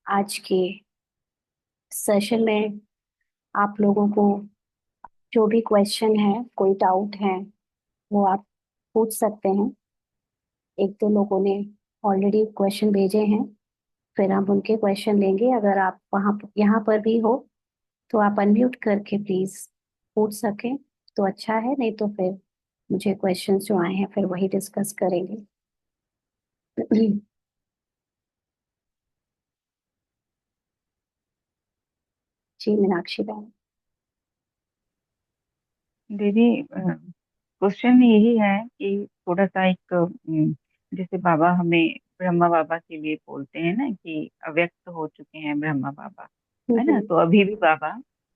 आज के सेशन में आप लोगों को जो भी क्वेश्चन है, कोई डाउट है, वो आप पूछ सकते हैं। एक दो लोगों ने ऑलरेडी क्वेश्चन भेजे हैं, फिर हम उनके क्वेश्चन लेंगे। अगर आप वहाँ यहाँ पर भी हो तो आप अनम्यूट करके प्लीज पूछ सकें तो अच्छा है, नहीं तो फिर मुझे क्वेश्चंस जो आए हैं फिर वही डिस्कस करेंगे। जी मीनाक्षी बहन। दीदी, क्वेश्चन यही है कि थोड़ा सा एक जैसे बाबा हमें ब्रह्मा बाबा के लिए बोलते हैं ना कि अव्यक्त हो चुके हैं ब्रह्मा बाबा। है ना, हम्म। तो अभी भी बाबा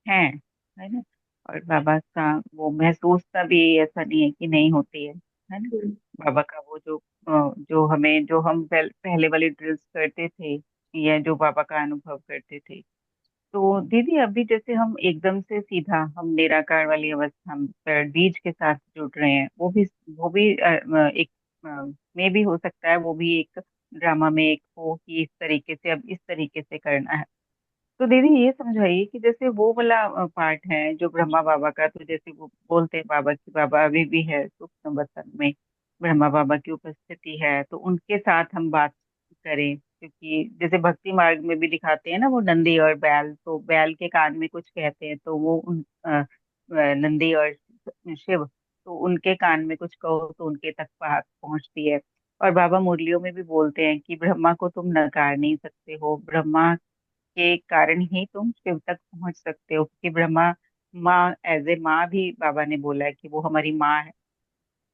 हैं। है ना। और बाबा का वो महसूस का भी ऐसा नहीं है कि नहीं होती है ना। हम्म। बाबा का वो जो हम पहले वाली ड्रिल्स करते थे या जो बाबा का अनुभव करते थे। तो दीदी अभी जैसे हम एकदम से सीधा हम निराकार वाली अवस्था बीज के साथ जुड़ रहे हैं, वो भी एक में भी हो सकता है, वो भी एक ड्रामा में एक हो कि इस तरीके से अब इस तरीके से करना है। तो दीदी ये समझाइए कि जैसे वो वाला पार्ट है जो ब्रह्मा बाबा का, तो जैसे वो बोलते हैं बाबा की बाबा अभी भी है सूक्ष्म बसन में, ब्रह्मा बाबा की उपस्थिति है, तो उनके साथ हम बात करें। क्योंकि जैसे भक्ति मार्ग में भी दिखाते हैं ना वो नंदी और बैल, तो बैल के कान में कुछ कहते हैं तो वो नंदी और शिव, तो उनके कान में कुछ कहो तो उनके तक बात पहुंचती है। और बाबा मुरलियों में भी बोलते हैं कि ब्रह्मा को तुम नकार नहीं सकते हो, ब्रह्मा के कारण ही तुम शिव तक पहुंच सकते हो, क्योंकि ब्रह्मा माँ एज ए माँ भी बाबा ने बोला है कि वो हमारी माँ है।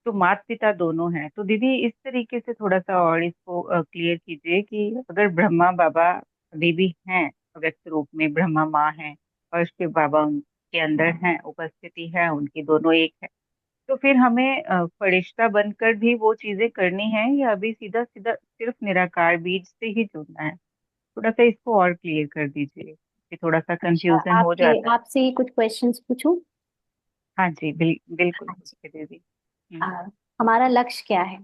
तो माता पिता दोनों हैं। तो दीदी इस तरीके से थोड़ा सा और इसको क्लियर कीजिए कि अगर ब्रह्मा बाबा अभी भी हैं व्यक्त रूप में, ब्रह्मा माँ है और शिव बाबा उनके अंदर हैं, उपस्थिति है उनकी, दोनों एक है, तो फिर हमें फरिश्ता बनकर भी वो चीजें करनी है या अभी सीधा सीधा सिर्फ निराकार बीज से ही जुड़ना है? थोड़ा सा इसको और क्लियर कर दीजिए कि थोड़ा सा अच्छा, कंफ्यूजन हो आपके जाता है। आपसे ही कुछ क्वेश्चंस पूछूं? हाँ जी, बिल्कुल हाँ जी। पूछिए दीदी। आ, हम्म। हमारा लक्ष्य क्या है?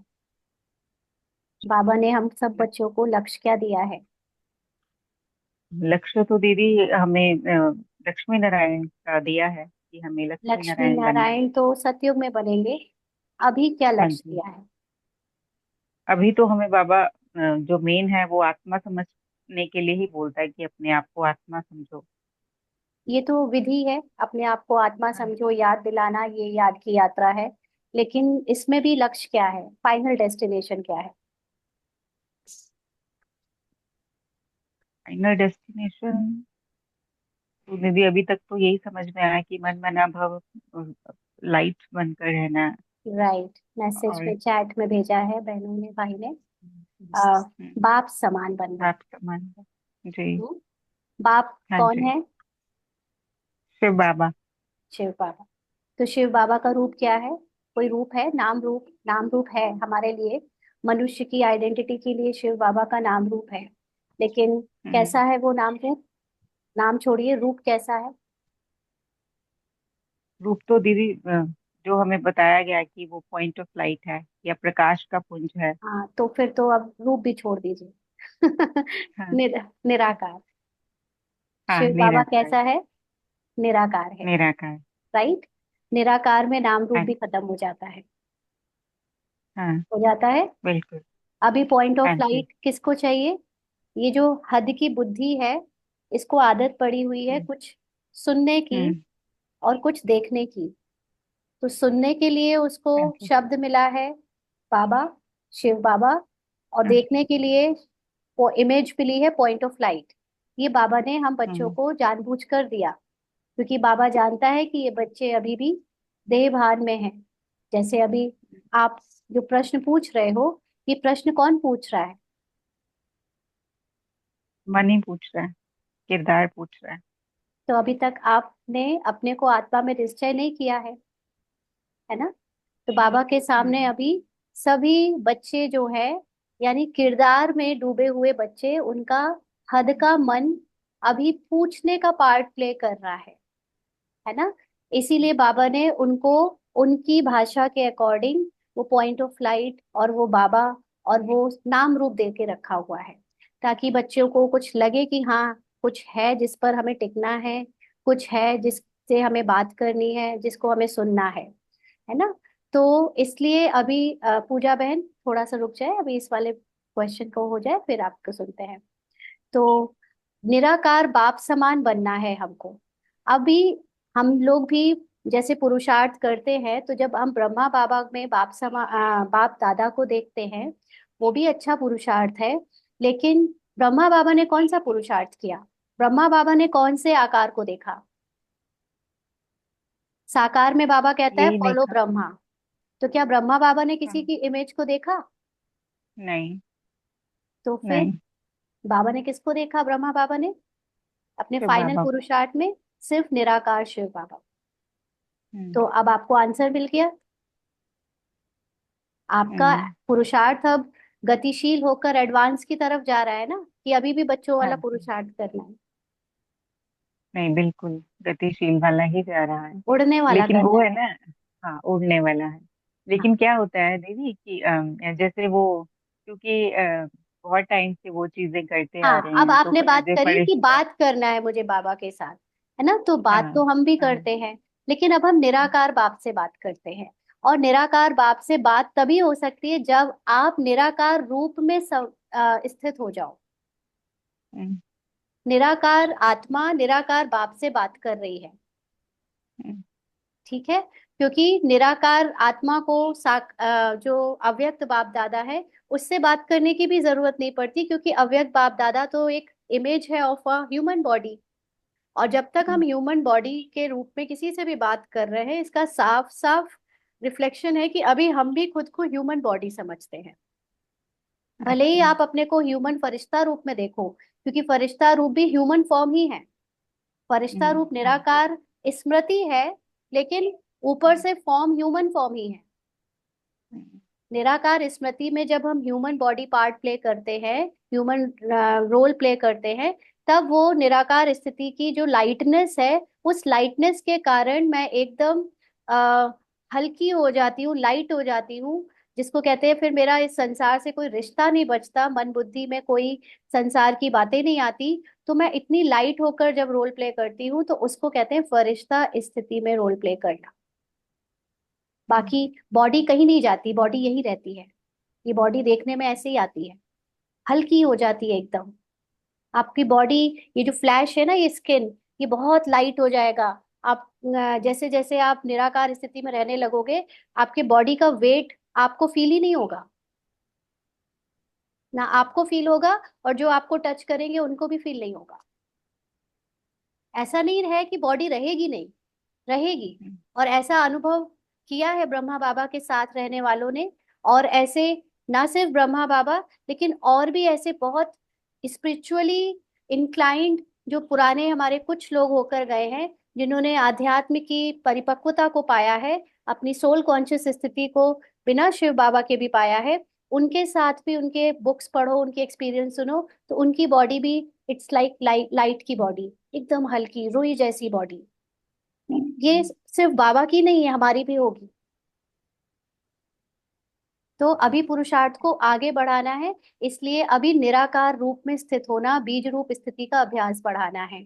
बाबा ने हम सब बच्चों को लक्ष्य क्या दिया है? लक्ष्य तो दीदी हमें लक्ष्मी नारायण का दिया है कि हमें लक्ष्मी लक्ष्मी नारायण बनना है। नारायण तो सतयुग में बनेंगे। अभी क्या हाँ लक्ष्य जी। दिया है? अभी तो हमें बाबा जो मेन है वो आत्मा समझने के लिए ही बोलता है कि अपने आप को आत्मा समझो। ये तो विधि है, अपने आप को आत्मा हाँ। समझो, याद दिलाना, ये याद की यात्रा है। लेकिन इसमें भी लक्ष्य क्या है, फाइनल डेस्टिनेशन क्या है? फाइनल डेस्टिनेशन तो दीदी अभी तक तो यही समझ में आया कि मन मना भव, लाइट बनकर रहना। राइट, मैसेज और में चैट में भेजा है बहनों ने, भाई ने। आ, बाप समान बनना। रात का मन। जी। हम्म, बाप हाँ कौन जी। है? शिव बाबा। शिव बाबा। तो शिव बाबा का रूप क्या है? कोई रूप है, नाम रूप? नाम रूप है हमारे लिए, मनुष्य की आइडेंटिटी के लिए शिव बाबा का नाम रूप है। लेकिन कैसा हम्म। है वो नाम रूप? नाम छोड़िए, रूप कैसा है? रूप तो दीदी जो हमें बताया गया है कि वो पॉइंट ऑफ लाइट है या प्रकाश का पुंज है। हाँ, तो फिर तो अब रूप भी छोड़ दीजिए। हाँ। निराकार। हाँ, शिव बाबा निराकार। कैसा है? निराकार है। निराकार। राइट। निराकार में नाम रूप हाँ। भी खत्म हो जाता है। हाँ। हो जाता है। बिल्कुल। अभी पॉइंट ऑफ हाँ जी। लाइट किसको चाहिए? ये जो हद की बुद्धि है, इसको आदत पड़ी हुई है हम्म। कुछ सुनने की हम्म। और कुछ देखने की। तो सुनने के लिए उसको हाँ जी। शब्द मिला है, बाबा, शिव बाबा। और हाँ। देखने के लिए वो इमेज मिली है, पॉइंट ऑफ लाइट। ये बाबा ने हम बच्चों हम्म। को जानबूझकर दिया, क्योंकि बाबा जानता है कि ये बच्चे अभी भी देह भान में हैं। जैसे अभी आप जो प्रश्न पूछ रहे हो, ये प्रश्न कौन पूछ रहा है? मन ही पूछ रहा है, किरदार पूछ रहा है। तो अभी तक आपने अपने को आत्मा में निश्चय नहीं किया है ना? तो बाबा के सामने हम्म। अभी सभी बच्चे जो है, यानी किरदार में डूबे हुए बच्चे, उनका हद का मन अभी पूछने का पार्ट प्ले कर रहा है ना? इसीलिए बाबा ने उनको उनकी भाषा के अकॉर्डिंग वो पॉइंट ऑफ लाइट और वो बाबा और वो नाम रूप दे के रखा हुआ है। ताकि बच्चों को कुछ लगे कि हाँ कुछ है जिस पर हमें टिकना है, कुछ है जिससे हमें बात करनी है, जिसको हमें सुनना है ना। तो इसलिए अभी पूजा बहन थोड़ा सा रुक जाए, अभी इस वाले क्वेश्चन को हो जाए फिर आपको सुनते हैं। तो निराकार बाप समान बनना है हमको। अभी हम लोग भी जैसे पुरुषार्थ करते हैं, तो जब हम ब्रह्मा बाबा में बाप दादा को देखते हैं, वो भी अच्छा पुरुषार्थ है। लेकिन ब्रह्मा बाबा ने कौन सा पुरुषार्थ किया? ब्रह्मा बाबा ने कौन से आकार को देखा? साकार में बाबा कहता है यही फॉलो देखा। ब्रह्मा। तो क्या ब्रह्मा बाबा ने किसी हाँ। की इमेज को देखा? नहीं। तो फिर नहीं। बाबा ने किसको देखा? ब्रह्मा बाबा ने अपने शिव फाइनल बाबा। पुरुषार्थ में सिर्फ निराकार शिव बाबा। हम्म। तो अब आपको आंसर मिल गया। आपका हम्म। पुरुषार्थ अब गतिशील होकर एडवांस की तरफ जा रहा है ना, कि अभी भी बच्चों हाँ वाला जी। पुरुषार्थ करना है? नहीं, बिल्कुल गतिशील वाला ही जा रहा है। उड़ने वाला लेकिन वो करना है है। ना। हाँ, उड़ने वाला है। हाँ। लेकिन क्या होता है दीदी कि जैसे वो, क्योंकि बहुत टाइम से वो चीजें करते आ हाँ, रहे अब हैं, तो आपने बात एज ए करी कि फरिश्ता। बात करना है मुझे बाबा के साथ, है ना, तो बात हाँ। तो हम भी हाँ। करते हैं। लेकिन अब हम निराकार बाप से बात करते हैं। और निराकार बाप से बात तभी हो सकती है जब आप निराकार रूप में स्थित हो जाओ। हम्म। निराकार आत्मा निराकार बाप से बात कर रही है। हम्म। ठीक है। क्योंकि निराकार आत्मा को जो अव्यक्त बाप दादा है उससे बात करने की भी जरूरत नहीं पड़ती, क्योंकि अव्यक्त बाप दादा तो एक इमेज है ऑफ अ ह्यूमन बॉडी। और जब तक हम हम्म। ह्यूमन बॉडी के रूप में किसी से भी बात कर रहे हैं, इसका साफ साफ रिफ्लेक्शन है कि अभी हम भी खुद को ह्यूमन बॉडी समझते हैं। भले ही अच्छा। आप अपने को ह्यूमन फरिश्ता रूप में देखो, क्योंकि फरिश्ता रूप भी ह्यूमन फॉर्म ही है। फरिश्ता रूप हाँ जी। निराकार स्मृति है, लेकिन ऊपर से फॉर्म ह्यूमन फॉर्म ही है। हम्म। निराकार स्मृति में जब हम ह्यूमन बॉडी पार्ट प्ले करते हैं, ह्यूमन रोल प्ले करते हैं, तब वो निराकार स्थिति की जो लाइटनेस है, उस लाइटनेस के कारण मैं एकदम अ, हल्की हो जाती हूँ, लाइट हो जाती हूँ। जिसको कहते हैं फिर मेरा इस संसार से कोई रिश्ता नहीं बचता, मन बुद्धि में कोई संसार की बातें नहीं आती। तो मैं इतनी लाइट होकर जब रोल प्ले करती हूँ, तो उसको कहते हैं फरिश्ता स्थिति में रोल प्ले करना। बाकी बॉडी कहीं नहीं जाती, बॉडी यही रहती है। ये बॉडी देखने में ऐसे ही आती है, हल्की हो जाती है एकदम। आपकी बॉडी, ये जो फ्लैश है ना, ये स्किन, ये बहुत लाइट हो जाएगा। आप जैसे जैसे आप निराकार स्थिति में रहने लगोगे, आपके बॉडी का वेट आपको फील ही नहीं होगा। ना आपको फील होगा, और जो आपको टच करेंगे उनको भी फील नहीं होगा। ऐसा नहीं है कि बॉडी रहेगी नहीं, रहेगी। हम्म। और ऐसा अनुभव किया है ब्रह्मा बाबा के साथ रहने वालों ने। और ऐसे ना सिर्फ ब्रह्मा बाबा, लेकिन और भी ऐसे बहुत स्पिरिचुअली इंक्लाइंड जो पुराने हमारे कुछ लोग होकर गए हैं, जिन्होंने आध्यात्म की परिपक्वता को पाया है, अपनी सोल कॉन्शियस स्थिति को बिना शिव बाबा के भी पाया है। उनके साथ भी उनके बुक्स पढ़ो, उनके एक्सपीरियंस सुनो, तो उनकी बॉडी भी इट्स लाइक लाइट की बॉडी, एकदम हल्की रुई जैसी बॉडी। ये सिर्फ बाबा की नहीं है, हमारी भी होगी। तो अभी पुरुषार्थ को आगे बढ़ाना है, इसलिए अभी निराकार रूप में स्थित होना, बीज रूप स्थिति का अभ्यास बढ़ाना है।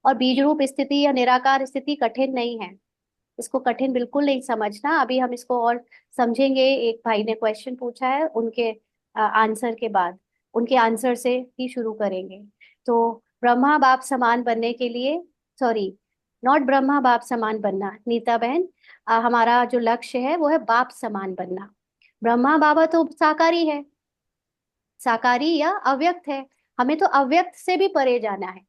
और बीज रूप स्थिति या निराकार स्थिति कठिन नहीं है, इसको कठिन बिल्कुल नहीं समझना। अभी हम इसको और समझेंगे। एक भाई ने क्वेश्चन पूछा है, उनके आंसर के बाद, उनके आंसर से ही शुरू करेंगे। तो ब्रह्मा बाप समान बनने के लिए, सॉरी, नॉट ब्रह्मा बाप समान बनना नीता बहन, हमारा जो लक्ष्य है वो है बाप समान बनना। ब्रह्मा बाबा तो साकारी है, साकारी या अव्यक्त है। हमें तो अव्यक्त से भी परे जाना है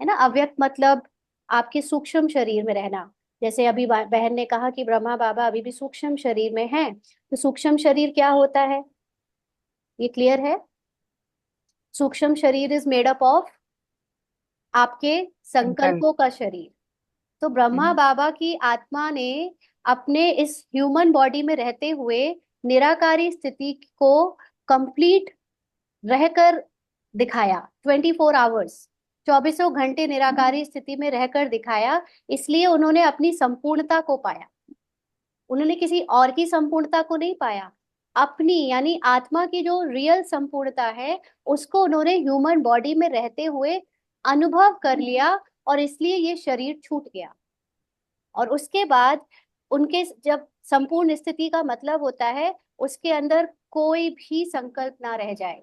ना। अव्यक्त मतलब आपके सूक्ष्म शरीर में रहना। जैसे अभी बहन ने कहा कि ब्रह्मा बाबा अभी भी सूक्ष्म शरीर में हैं, तो सूक्ष्म शरीर क्या होता है, ये क्लियर है? सूक्ष्म शरीर इज मेड अप ऑफ आपके संकल्प। संकल्पों का शरीर। तो ब्रह्मा हम्म। बाबा की आत्मा ने अपने इस ह्यूमन बॉडी में रहते हुए निराकारी स्थिति को कंप्लीट रहकर दिखाया। 24 आवर्स, चौबीसों घंटे निराकारी स्थिति में रहकर दिखाया। इसलिए उन्होंने अपनी संपूर्णता को पाया, उन्होंने किसी और की संपूर्णता को नहीं पाया, अपनी यानी आत्मा की जो रियल संपूर्णता है उसको उन्होंने ह्यूमन बॉडी में रहते हुए अनुभव कर लिया, और इसलिए ये शरीर छूट गया। और उसके बाद उनके जब संपूर्ण स्थिति का मतलब होता है उसके अंदर कोई भी संकल्प ना रह जाए,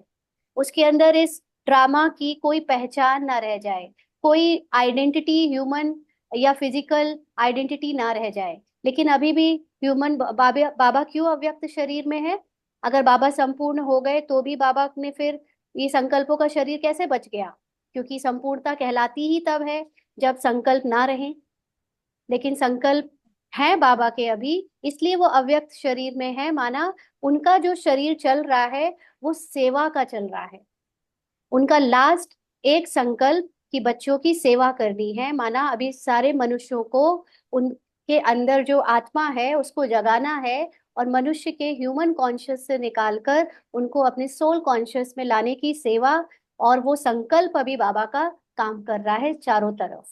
उसके अंदर इस ड्रामा की कोई पहचान ना रह जाए, कोई आइडेंटिटी ह्यूमन या फिजिकल आइडेंटिटी ना रह जाए। लेकिन अभी भी ह्यूमन बाबा बाबा क्यों अव्यक्त शरीर में है? अगर बाबा संपूर्ण हो गए तो भी बाबा ने फिर ये संकल्पों का शरीर कैसे बच गया? क्योंकि संपूर्णता कहलाती ही तब है जब संकल्प ना रहे। लेकिन संकल्प है बाबा के अभी, इसलिए वो अव्यक्त शरीर में है। माना उनका जो शरीर चल रहा है वो सेवा का चल रहा है। उनका लास्ट एक संकल्प कि बच्चों की सेवा करनी है। माना अभी सारे मनुष्यों को उनके अंदर जो आत्मा है उसको जगाना है, और मनुष्य के ह्यूमन कॉन्शियस से निकालकर उनको अपने सोल कॉन्शियस में लाने की सेवा। और वो संकल्प अभी बाबा का काम कर रहा है चारों तरफ।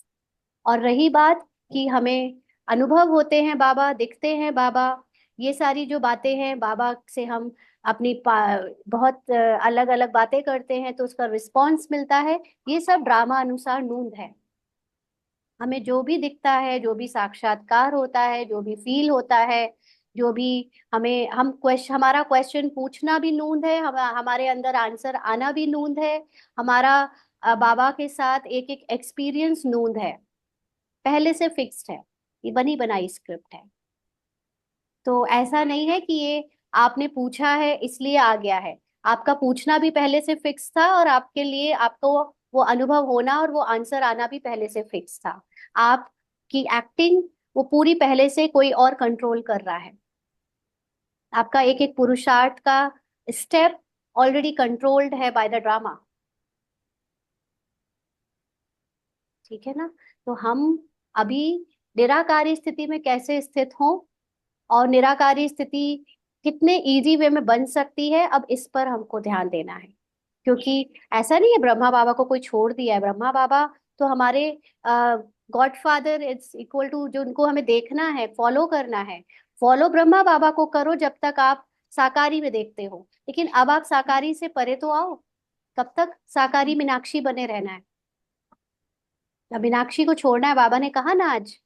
और रही बात कि हमें अनुभव होते हैं बाबा, दिखते हैं बाबा, ये सारी जो बातें हैं बाबा से हम अपनी बहुत अलग अलग बातें करते हैं तो उसका रिस्पॉन्स मिलता है, ये सब ड्रामा अनुसार नूंद है। हमें जो भी दिखता है, जो भी साक्षात्कार होता है, जो भी फील होता है, जो भी हमें हम क्वेश्चन हमारा क्वेश्चन पूछना भी नूंद है, हमारे अंदर आंसर आना भी नूंद है। हमारा बाबा के साथ एक एक एक्सपीरियंस नूंद है, पहले से फिक्स्ड है, ये बनी बनाई स्क्रिप्ट है। तो ऐसा नहीं है कि ये आपने पूछा है इसलिए आ गया है। आपका पूछना भी पहले से फिक्स था, और आपके लिए आपको वो अनुभव होना और वो आंसर आना भी पहले से फिक्स था। आपकी एक्टिंग वो पूरी पहले से कोई और कंट्रोल कर रहा है। आपका एक एक पुरुषार्थ का स्टेप ऑलरेडी कंट्रोल्ड है बाय द ड्रामा। ठीक है ना? तो हम अभी निराकारी स्थिति में कैसे स्थित हों, और निराकारी स्थिति कितने इजी वे में बन सकती है, अब इस पर हमको ध्यान देना है। क्योंकि ऐसा नहीं है ब्रह्मा बाबा को कोई छोड़ दिया है। ब्रह्मा बाबा तो हमारे God father is equal to, जो उनको हमें देखना है, फॉलो करना है। फॉलो ब्रह्मा बाबा को करो जब तक आप साकारी में देखते हो, लेकिन अब आप साकारी से परे तो आओ। कब तक साकारी मीनाक्षी बने रहना है? अब मीनाक्षी को छोड़ना है, बाबा ने कहा ना आज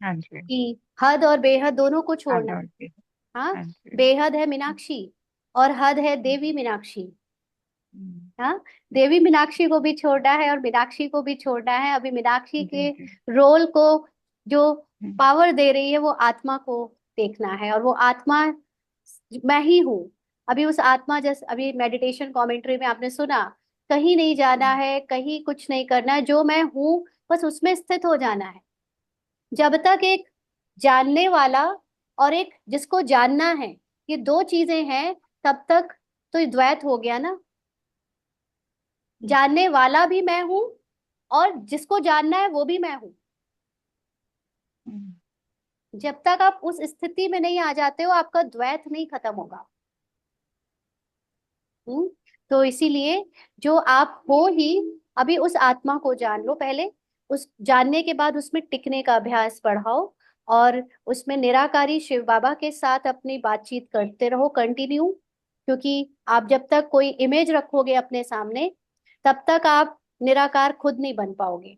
हाँ जी। कि हद और बेहद दोनों को हाँ छोड़ना है। जी। हाँ, हाँ जी। बेहद है मीनाक्षी और हद है देवी मीनाक्षी। हम्म, हाँ, देवी मीनाक्षी को भी छोड़ना है और मीनाक्षी को भी छोड़ना है। अभी मीनाक्षी जी के जी। रोल को जो हम्म, पावर दे रही है वो आत्मा को देखना है, और वो आत्मा मैं ही हूँ। अभी उस आत्मा, जैसे अभी मेडिटेशन कमेंट्री में आपने सुना, कहीं नहीं जाना है, कहीं कुछ नहीं करना है, जो मैं हूँ बस उसमें स्थित हो जाना है। जब तक एक जानने वाला और एक जिसको जानना है, ये दो चीजें हैं, तब तक तो ये द्वैत हो गया ना। जानने वाला भी मैं हूं और जिसको जानना है वो भी मैं हूं। हम्म, जब तक आप उस स्थिति में नहीं आ जाते हो आपका द्वैत नहीं खत्म होगा। हम्म। तो इसीलिए जो आप हो ही, अभी उस आत्मा को जान लो पहले। उस जानने के बाद उसमें टिकने का अभ्यास बढ़ाओ, और उसमें निराकारी शिव बाबा के साथ अपनी बातचीत करते रहो कंटिन्यू। क्योंकि आप जब तक कोई इमेज रखोगे अपने सामने तब तक आप निराकार खुद नहीं बन पाओगे।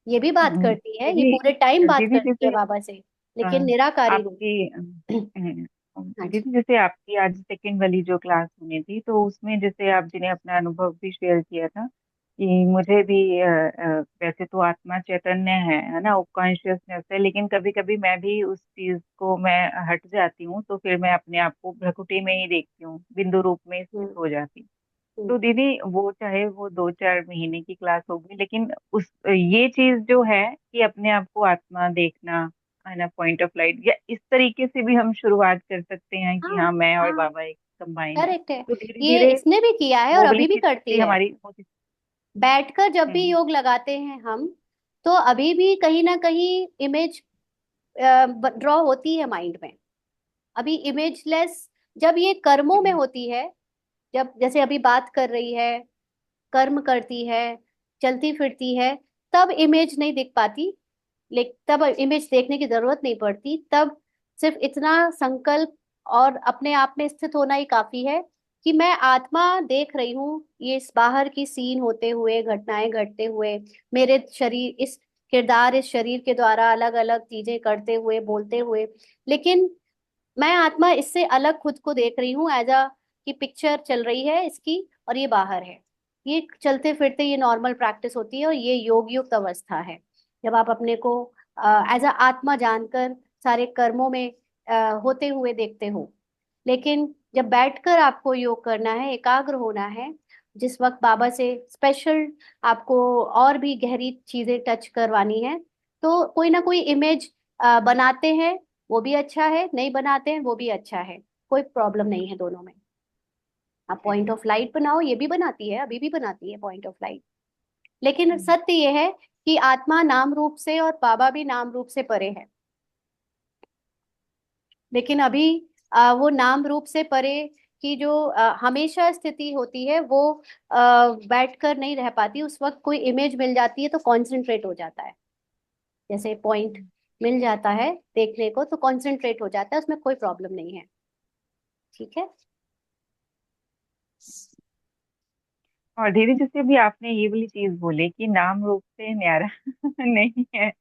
ये भी बात करती है, ये दीदी, पूरे टाइम बात दीदी करती है जैसे बाबा से, अ, लेकिन निराकारी रूप। आपकी हाँ दीदी जी। जैसे आपकी आज सेकंड वाली जो क्लास होनी थी, तो उसमें जैसे आप जी ने अपना अनुभव भी शेयर किया था कि मुझे भी वैसे तो आत्मा चैतन्य है ना, कॉन्शियसनेस है, लेकिन कभी कभी मैं भी उस चीज को मैं हट जाती हूँ, तो फिर मैं अपने आप को भ्रकुटी में ही देखती हूँ, बिंदु रूप में स्थित हम्म। हो जाती हूँ। हम्म। तो दीदी वो चाहे वो 2-4 महीने की क्लास होगी, लेकिन उस ये चीज जो है कि अपने आप को आत्मा देखना है ना, पॉइंट ऑफ लाइट, या इस तरीके से भी हम शुरुआत कर सकते हैं कि हाँ। हाँ मैं और हाँ, बाबा एक कंबाइन है, करेक्ट है। तो धीरे ये धीरे इसने भी किया है और वो वाली अभी भी करती स्थिति है। हमारी होती। बैठकर जब भी हम्म, योग लगाते हैं हम, तो अभी भी कहीं ना कहीं इमेज ड्रॉ होती है माइंड में। अभी इमेजलेस जब ये कर्मों में हम्म, होती है, जब जैसे अभी बात कर रही है, कर्म करती है, चलती फिरती है, तब इमेज नहीं दिख पाती। लेकिन तब इमेज देखने की जरूरत नहीं पड़ती, तब सिर्फ इतना संकल्प और अपने आप में स्थित होना ही काफी है कि मैं आत्मा देख रही हूँ ये इस बाहर की सीन होते हुए, घटनाएं घटते हुए, मेरे शरीर इस किरदार इस शरीर के द्वारा अलग अलग चीजें करते हुए, बोलते हुए, लेकिन मैं आत्मा इससे अलग खुद को देख रही हूँ, एज अ कि पिक्चर चल रही है इसकी और ये बाहर है। ये चलते फिरते ये नॉर्मल प्रैक्टिस होती है और ये योग युक्त अवस्था है, जब आप अपने को एज अ आत्मा जानकर सारे कर्मों में होते हुए देखते हो। लेकिन जब बैठकर आपको योग करना है, एकाग्र होना है, जिस वक्त बाबा से स्पेशल आपको और भी गहरी चीजें टच करवानी है, तो कोई ना कोई इमेज बनाते हैं, वो भी अच्छा है, नहीं बनाते हैं वो भी अच्छा है, कोई प्रॉब्लम नहीं है दोनों में। आप पॉइंट ऑफ लाइट बनाओ, ये भी बनाती है, अभी भी बनाती है पॉइंट ऑफ लाइट। लेकिन सत्य ये है कि आत्मा नाम रूप से और बाबा भी नाम रूप से परे है। लेकिन अभी वो नाम रूप से परे की जो हमेशा स्थिति होती है वो बैठकर नहीं रह पाती, उस वक्त कोई इमेज मिल जाती है तो कॉन्सेंट्रेट हो जाता है। जैसे पॉइंट मिल जाता है देखने को तो कॉन्सेंट्रेट हो जाता है, उसमें कोई प्रॉब्लम नहीं है। ठीक है। और दीदी जैसे भी आपने ये वाली चीज बोले कि नाम रूप से न्यारा नहीं है,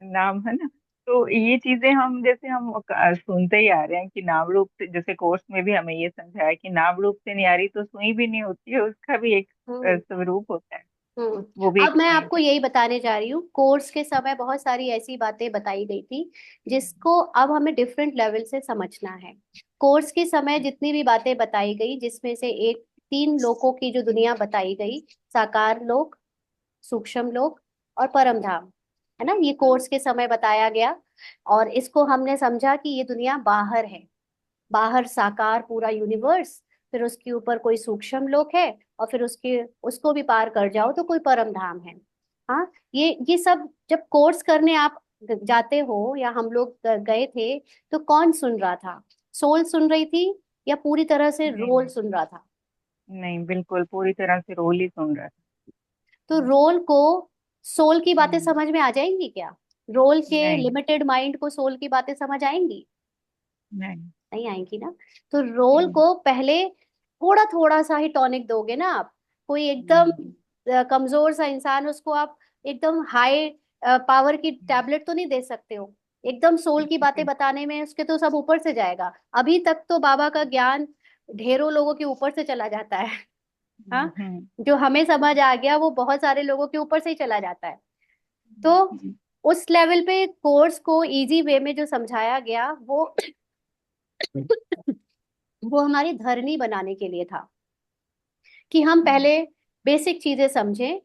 नाम है ना। तो ये चीजें हम जैसे हम सुनते ही आ रहे हैं कि नाम रूप से, जैसे कोर्स में भी हमें ये समझाया कि नाम रूप से न्यारी तो सुई भी नहीं होती है, उसका भी एक हम्म। स्वरूप होता है। हम्म। वो भी एक अब मैं पॉइंट आपको है। यही बताने जा रही हूँ, कोर्स के समय बहुत सारी ऐसी बातें बताई गई थी जिसको अब हमें डिफरेंट लेवल से समझना है। कोर्स के समय जितनी भी बातें बताई गई, जिसमें से एक तीन लोकों की जो दुनिया बताई गई, साकार लोक, सूक्ष्म लोक और परम धाम, है ना, ये कोर्स के समय बताया गया। और इसको हमने समझा कि ये दुनिया बाहर है, बाहर साकार पूरा यूनिवर्स, फिर उसके ऊपर कोई सूक्ष्म लोक है, और फिर उसके उसको भी पार कर जाओ तो कोई परम धाम है। हाँ, ये सब जब कोर्स करने आप जाते हो या हम लोग गए थे, तो कौन सुन रहा था? सोल सुन रही थी या पूरी तरह से नहीं रोल सुन रहा था? नहीं, बिल्कुल पूरी तरह से रोल ही सुन रहा था। तो रोल को सोल की बातें हम्म, समझ में आ जाएंगी क्या? रोल के नहीं लिमिटेड माइंड को सोल की बातें समझ आएंगी? नहीं। नहीं आएंगी ना। तो रोल हम्म, को पहले थोड़ा थोड़ा सा ही टॉनिक दोगे ना आप। कोई एकदम हम्म, कमजोर सा इंसान, उसको आप एकदम हाई पावर की टैबलेट तो नहीं दे सकते हो। एकदम सोल की बातें बिल्कुल। बताने में उसके तो सब ऊपर से जाएगा। अभी तक तो बाबा का ज्ञान ढेरों लोगों के ऊपर से चला जाता है। हाँ, हम्म, जो हमें समझ आ गया वो बहुत सारे लोगों के ऊपर से ही चला जाता है। तो हम्म, उस लेवल पे कोर्स को इजी वे में जो समझाया गया, वो हमारी धरनी बनाने के लिए था कि हम हम्म, पहले बेसिक चीजें समझें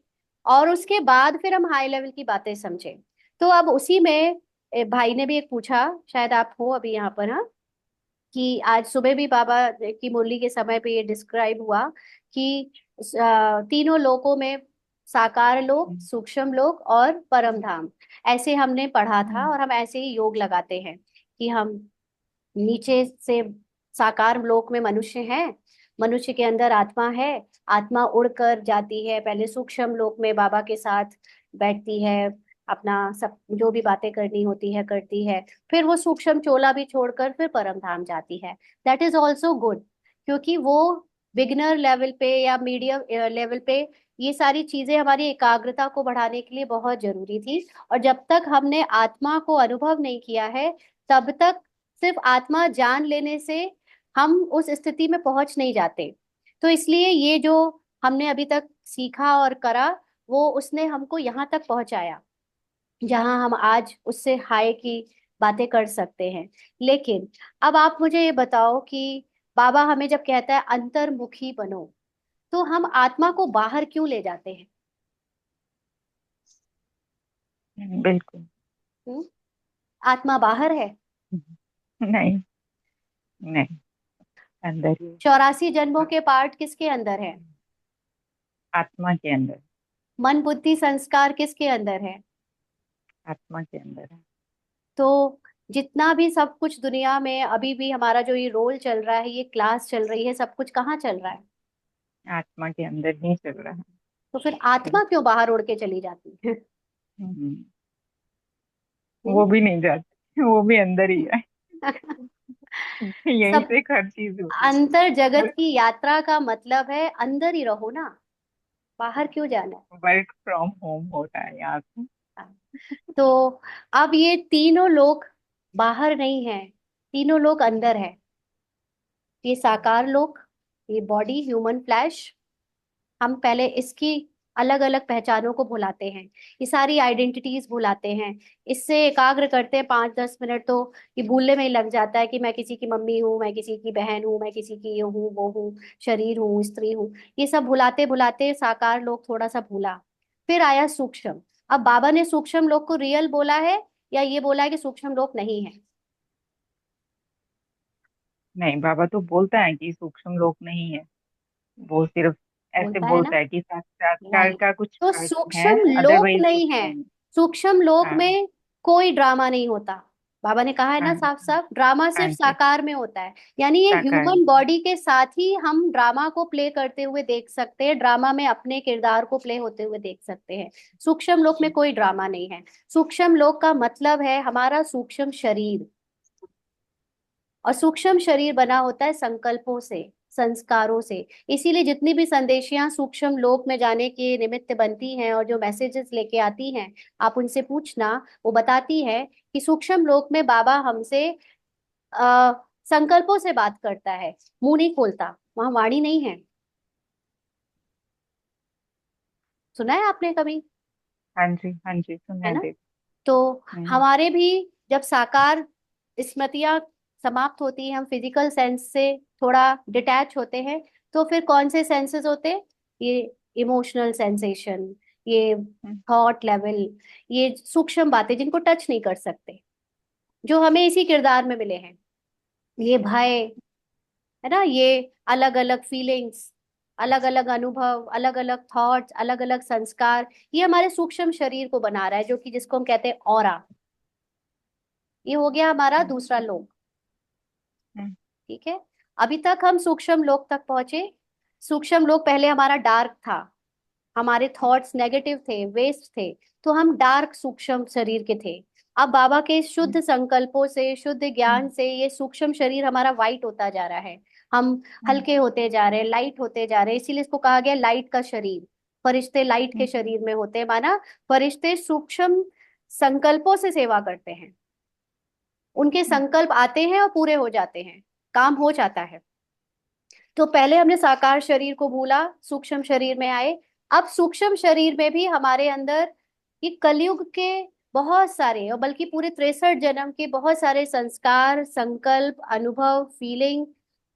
और उसके बाद फिर हम हाई लेवल की बातें समझें। तो अब उसी में भाई ने भी एक पूछा, शायद आप हो अभी यहाँ पर, हाँ, कि आज सुबह भी बाबा की मुरली के समय पे ये डिस्क्राइब हुआ कि तीनों लोकों में, साकार लोक, सूक्ष्म लोक और परम धाम, ऐसे हमने पढ़ा था हम्म, और हम ऐसे ही योग लगाते हैं कि हम नीचे से साकार लोक में मनुष्य हैं, मनुष्य के अंदर आत्मा है, आत्मा उड़कर जाती है, पहले सूक्ष्म लोक में बाबा के साथ बैठती है, अपना सब जो भी बातें करनी होती है करती है, फिर वो सूक्ष्म चोला भी छोड़कर फिर परम धाम जाती है। दैट इज ऑल्सो गुड, क्योंकि वो बिगनर लेवल पे या मीडियम लेवल पे ये सारी चीजें हमारी एकाग्रता को बढ़ाने के लिए बहुत जरूरी थी। और जब तक हमने आत्मा को अनुभव नहीं किया है, तब तक सिर्फ आत्मा जान लेने से हम उस स्थिति में पहुंच नहीं जाते। तो इसलिए ये जो हमने अभी तक सीखा और करा, वो उसने हमको यहाँ तक पहुंचाया जहां हम आज उससे हाय की बातें कर सकते हैं। लेकिन अब आप मुझे ये बताओ कि बाबा हमें जब कहता है अंतर्मुखी बनो, तो हम आत्मा को बाहर क्यों ले जाते हैं? बिल्कुल। हम्म? आत्मा बाहर है? नहीं नहीं, अंदर ही। 84 जन्मों के पार्ट किसके अंदर है? आत्मा के अंदर। मन बुद्धि संस्कार किसके अंदर है? आत्मा के अंदर है। तो जितना भी सब कुछ दुनिया में अभी भी हमारा जो ये रोल चल रहा है, ये क्लास चल रही है, सब कुछ कहाँ चल रहा है? आत्मा के अंदर ही चल रहा तो फिर है। आत्मा क्यों बाहर उड़ के चली जाती है? वो भी नहीं जाते, वो भी अंदर ही है। यहीं सब से हर चीज होती अंतर है। जगत की यात्रा का मतलब है अंदर ही रहो ना, बाहर क्यों जाना वर्क फ्रॉम होम होता है यहाँ से। है। तो अब ये तीनों लोग बाहर नहीं है, तीनों लोग अंदर है। ये साकार लोक, ये बॉडी ह्यूमन फ्लैश, हम पहले इसकी अलग अलग पहचानों को भुलाते हैं, ये सारी आइडेंटिटीज भुलाते हैं, इससे एकाग्र करते हैं 5-10 मिनट, तो ये भूलने में ही लग जाता है कि मैं किसी की मम्मी हूँ, मैं किसी की बहन हूँ, मैं किसी की ये हूँ वो हूँ, शरीर हूँ स्त्री हूँ। ये सब भुलाते भुलाते साकार लोग थोड़ा सा भूला। फिर आया सूक्ष्म। अब बाबा ने सूक्ष्म लोग को रियल बोला है या ये बोला है कि सूक्ष्म लोग नहीं है? नहीं, बाबा तो बोलता है कि सूक्ष्म लोक नहीं है। वो सिर्फ ऐसे बोलता है ना? बोलता है कि साक्षात्कार राइट। का कुछ तो अर्थ है, सूक्ष्म लोक अदरवाइज कुछ नहीं है, नहीं। सूक्ष्म लोक हाँ में कोई ड्रामा नहीं होता। बाबा ने कहा है हाँ ना साफ साफ, ड्रामा हाँ सिर्फ जी। साकार में होता है। यानी ये साकार ह्यूमन में। बॉडी के साथ ही हम ड्रामा को प्ले करते हुए देख सकते हैं, ड्रामा में अपने किरदार को प्ले होते हुए देख सकते हैं। सूक्ष्म लोक में कोई ड्रामा नहीं है। सूक्ष्म लोक का मतलब है हमारा सूक्ष्म शरीर, और सूक्ष्म शरीर बना होता है संकल्पों से, संस्कारों से। इसीलिए जितनी भी संदेशियां सूक्ष्म लोक में जाने के निमित्त बनती हैं और जो मैसेजेस लेके आती हैं, आप उनसे पूछना, वो बताती है कि सूक्ष्म लोक में बाबा हमसे आ, संकल्पों से बात करता है, मुंह नहीं खोलता, वहां वाणी नहीं है। सुना है आपने कभी? हाँ जी, सुना है है ना? देव। तो हम्म। हमारे भी जब साकार स्मृतियां समाप्त होती हैं, हम फिजिकल सेंस से थोड़ा डिटैच होते हैं, तो फिर कौन से सेंसेस होते हैं? ये इमोशनल सेंसेशन, ये हम्म। थॉट लेवल, ये सूक्ष्म बातें जिनको टच नहीं कर सकते, जो हमें इसी किरदार में मिले हैं। ये भय, है ना, ये अलग अलग फीलिंग्स, अलग अलग अनुभव, अलग अलग थॉट्स, अलग अलग संस्कार, ये हमारे सूक्ष्म शरीर को बना रहा है, जो कि जिसको हम कहते हैं ऑरा। ये हो गया हमारा हम्म। दूसरा लोक। हम्म। ठीक है। अभी तक हम सूक्ष्म लोक तक पहुंचे। सूक्ष्म लोक पहले हमारा डार्क था, हमारे थॉट्स नेगेटिव थे, वेस्ट थे, तो हम डार्क सूक्ष्म शरीर के थे। अब बाबा के शुद्ध संकल्पों से, शुद्ध ज्ञान हम्म। से ये सूक्ष्म शरीर हमारा वाइट होता जा रहा है, हम हम्म। हल्के होते जा रहे हैं, लाइट होते जा रहे हैं। इसीलिए इसको कहा गया लाइट का शरीर। फरिश्ते लाइट के हम्म। शरीर में होते हैं, माना फरिश्ते सूक्ष्म संकल्पों से सेवा करते हैं, उनके हम्म। संकल्प आते हैं और पूरे हो जाते हैं, काम हो जाता है। तो पहले हमने साकार शरीर को भूला, सूक्ष्म शरीर में आए। अब सूक्ष्म शरीर में भी हमारे अंदर ये कलयुग के बहुत सारे, और बल्कि पूरे 63 जन्म के बहुत सारे संस्कार, संकल्प, अनुभव, फीलिंग,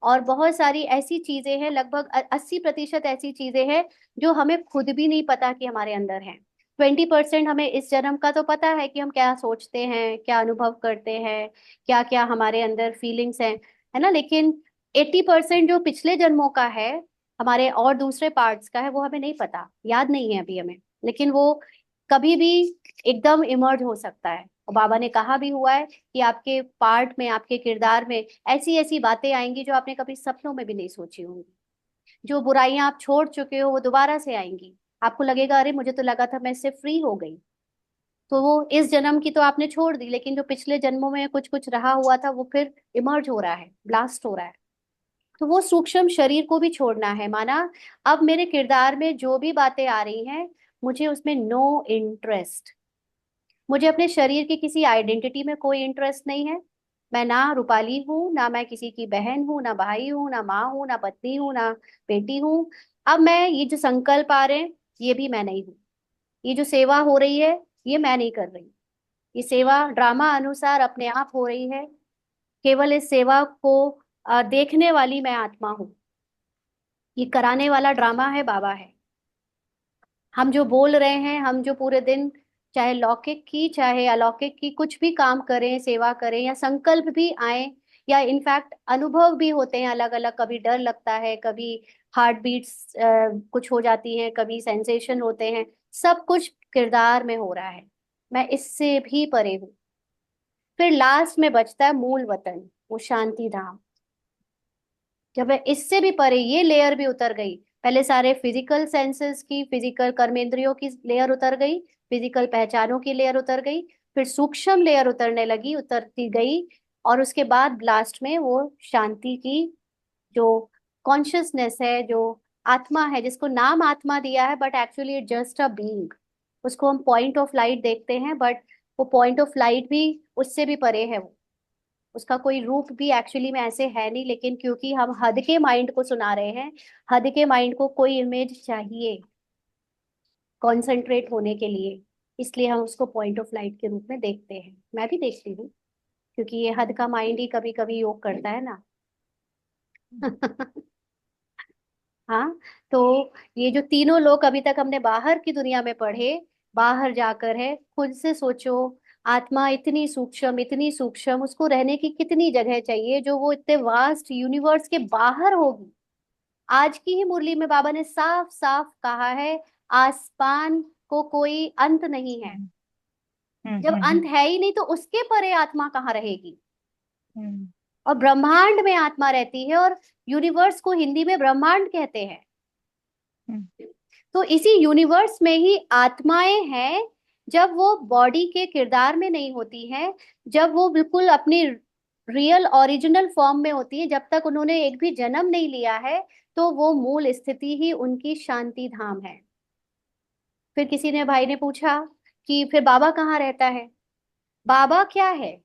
और बहुत सारी ऐसी चीजें हैं, लगभग 80% ऐसी चीजें हैं जो हमें खुद भी नहीं पता कि हमारे अंदर हैं। 20% हमें इस जन्म का तो पता है कि हम क्या सोचते हैं, क्या अनुभव करते हैं, क्या क्या हमारे अंदर फीलिंग्स हैं, है ना। लेकिन 80% जो पिछले जन्मों का है, हमारे और दूसरे पार्ट्स का है, वो हमें नहीं पता, याद नहीं है अभी हमें। लेकिन वो कभी भी एकदम इमर्ज हो सकता है। और बाबा ने कहा भी हुआ है कि आपके पार्ट में, आपके किरदार में ऐसी ऐसी बातें आएंगी जो आपने कभी सपनों में भी नहीं सोची होंगी। जो बुराइयां आप छोड़ चुके हो वो दोबारा से आएंगी। आपको लगेगा अरे मुझे तो लगा था मैं इससे फ्री हो गई। तो वो इस जन्म की तो आपने छोड़ दी, लेकिन जो पिछले जन्मों में कुछ कुछ रहा हुआ था वो फिर इमर्ज हो रहा है, ब्लास्ट हो रहा है। तो वो सूक्ष्म शरीर को भी छोड़ना है, माना अब मेरे किरदार में जो भी बातें आ रही हैं, मुझे उसमें नो इंटरेस्ट। मुझे अपने शरीर की किसी आइडेंटिटी में कोई इंटरेस्ट नहीं है। मैं ना रूपाली हूँ, ना मैं किसी की बहन हूँ, ना भाई हूँ, ना माँ हूँ, ना पत्नी हूँ, ना बेटी हूँ। अब मैं, ये जो संकल्प आ रहे हैं, ये भी मैं नहीं हूँ। ये जो सेवा हो रही है, ये मैं नहीं कर रही। ये सेवा ड्रामा अनुसार अपने आप हो रही है। केवल इस सेवा को देखने वाली मैं आत्मा हूँ। ये कराने वाला ड्रामा है, बाबा है। हम जो बोल रहे हैं, हम जो पूरे दिन, चाहे लौकिक की चाहे अलौकिक की कुछ भी काम करें, सेवा करें, या संकल्प भी आए, या इनफैक्ट अनुभव भी होते हैं अलग अलग, कभी डर लगता है, कभी हार्ट बीट्स कुछ हो जाती हैं, कभी सेंसेशन होते हैं, सब कुछ किरदार में हो रहा है। मैं इससे भी परे हूँ। फिर लास्ट में बचता है मूल वतन, वो शांति धाम। जब मैं इससे भी परे, ये लेयर भी उतर गई, पहले सारे फिजिकल सेंसेस की, फिजिकल कर्मेंद्रियों की लेयर उतर गई, फिजिकल पहचानों की लेयर उतर गई, फिर सूक्ष्म लेयर उतरने लगी, उतरती गई, और उसके बाद लास्ट में वो शांति की जो कॉन्शियसनेस है, जो आत्मा है, जिसको नाम आत्मा दिया है, but actually it just a being. उसको हम पॉइंट ऑफ लाइट देखते हैं, बट वो पॉइंट ऑफ लाइट भी उससे भी परे है। वो उसका कोई रूप भी एक्चुअली में ऐसे है नहीं, लेकिन क्योंकि हम हद के माइंड को सुना रहे हैं, हद के माइंड को कोई इमेज चाहिए कॉन्सेंट्रेट होने के लिए, इसलिए हम उसको पॉइंट ऑफ लाइट के रूप में देखते हैं। मैं भी देखती हूँ, क्योंकि ये हद का माइंड ही कभी कभी योग करता है ना। हाँ। तो ये जो तीनों लोग अभी तक हमने बाहर की दुनिया में पढ़े, बाहर जाकर है, खुद से सोचो, आत्मा इतनी सूक्ष्म, उसको रहने की कितनी जगह चाहिए जो वो इतने वास्ट यूनिवर्स के बाहर होगी। आज की ही मुरली में बाबा ने साफ साफ कहा है, आसमान को कोई अंत नहीं है। हम्म। जब अंत हम्म। है ही नहीं तो उसके परे आत्मा कहाँ रहेगी। हम्म। और ब्रह्मांड में आत्मा रहती है, और यूनिवर्स को हिंदी में ब्रह्मांड कहते हैं। हम्म। तो इसी यूनिवर्स में ही आत्माएं हैं। जब वो बॉडी के किरदार में नहीं होती हैं, जब वो बिल्कुल अपनी रियल ओरिजिनल फॉर्म में होती है, जब तक उन्होंने एक भी जन्म नहीं लिया है, तो वो मूल स्थिति ही उनकी शांति धाम है। फिर किसी ने, भाई ने पूछा कि फिर बाबा कहाँ रहता है। बाबा क्या है,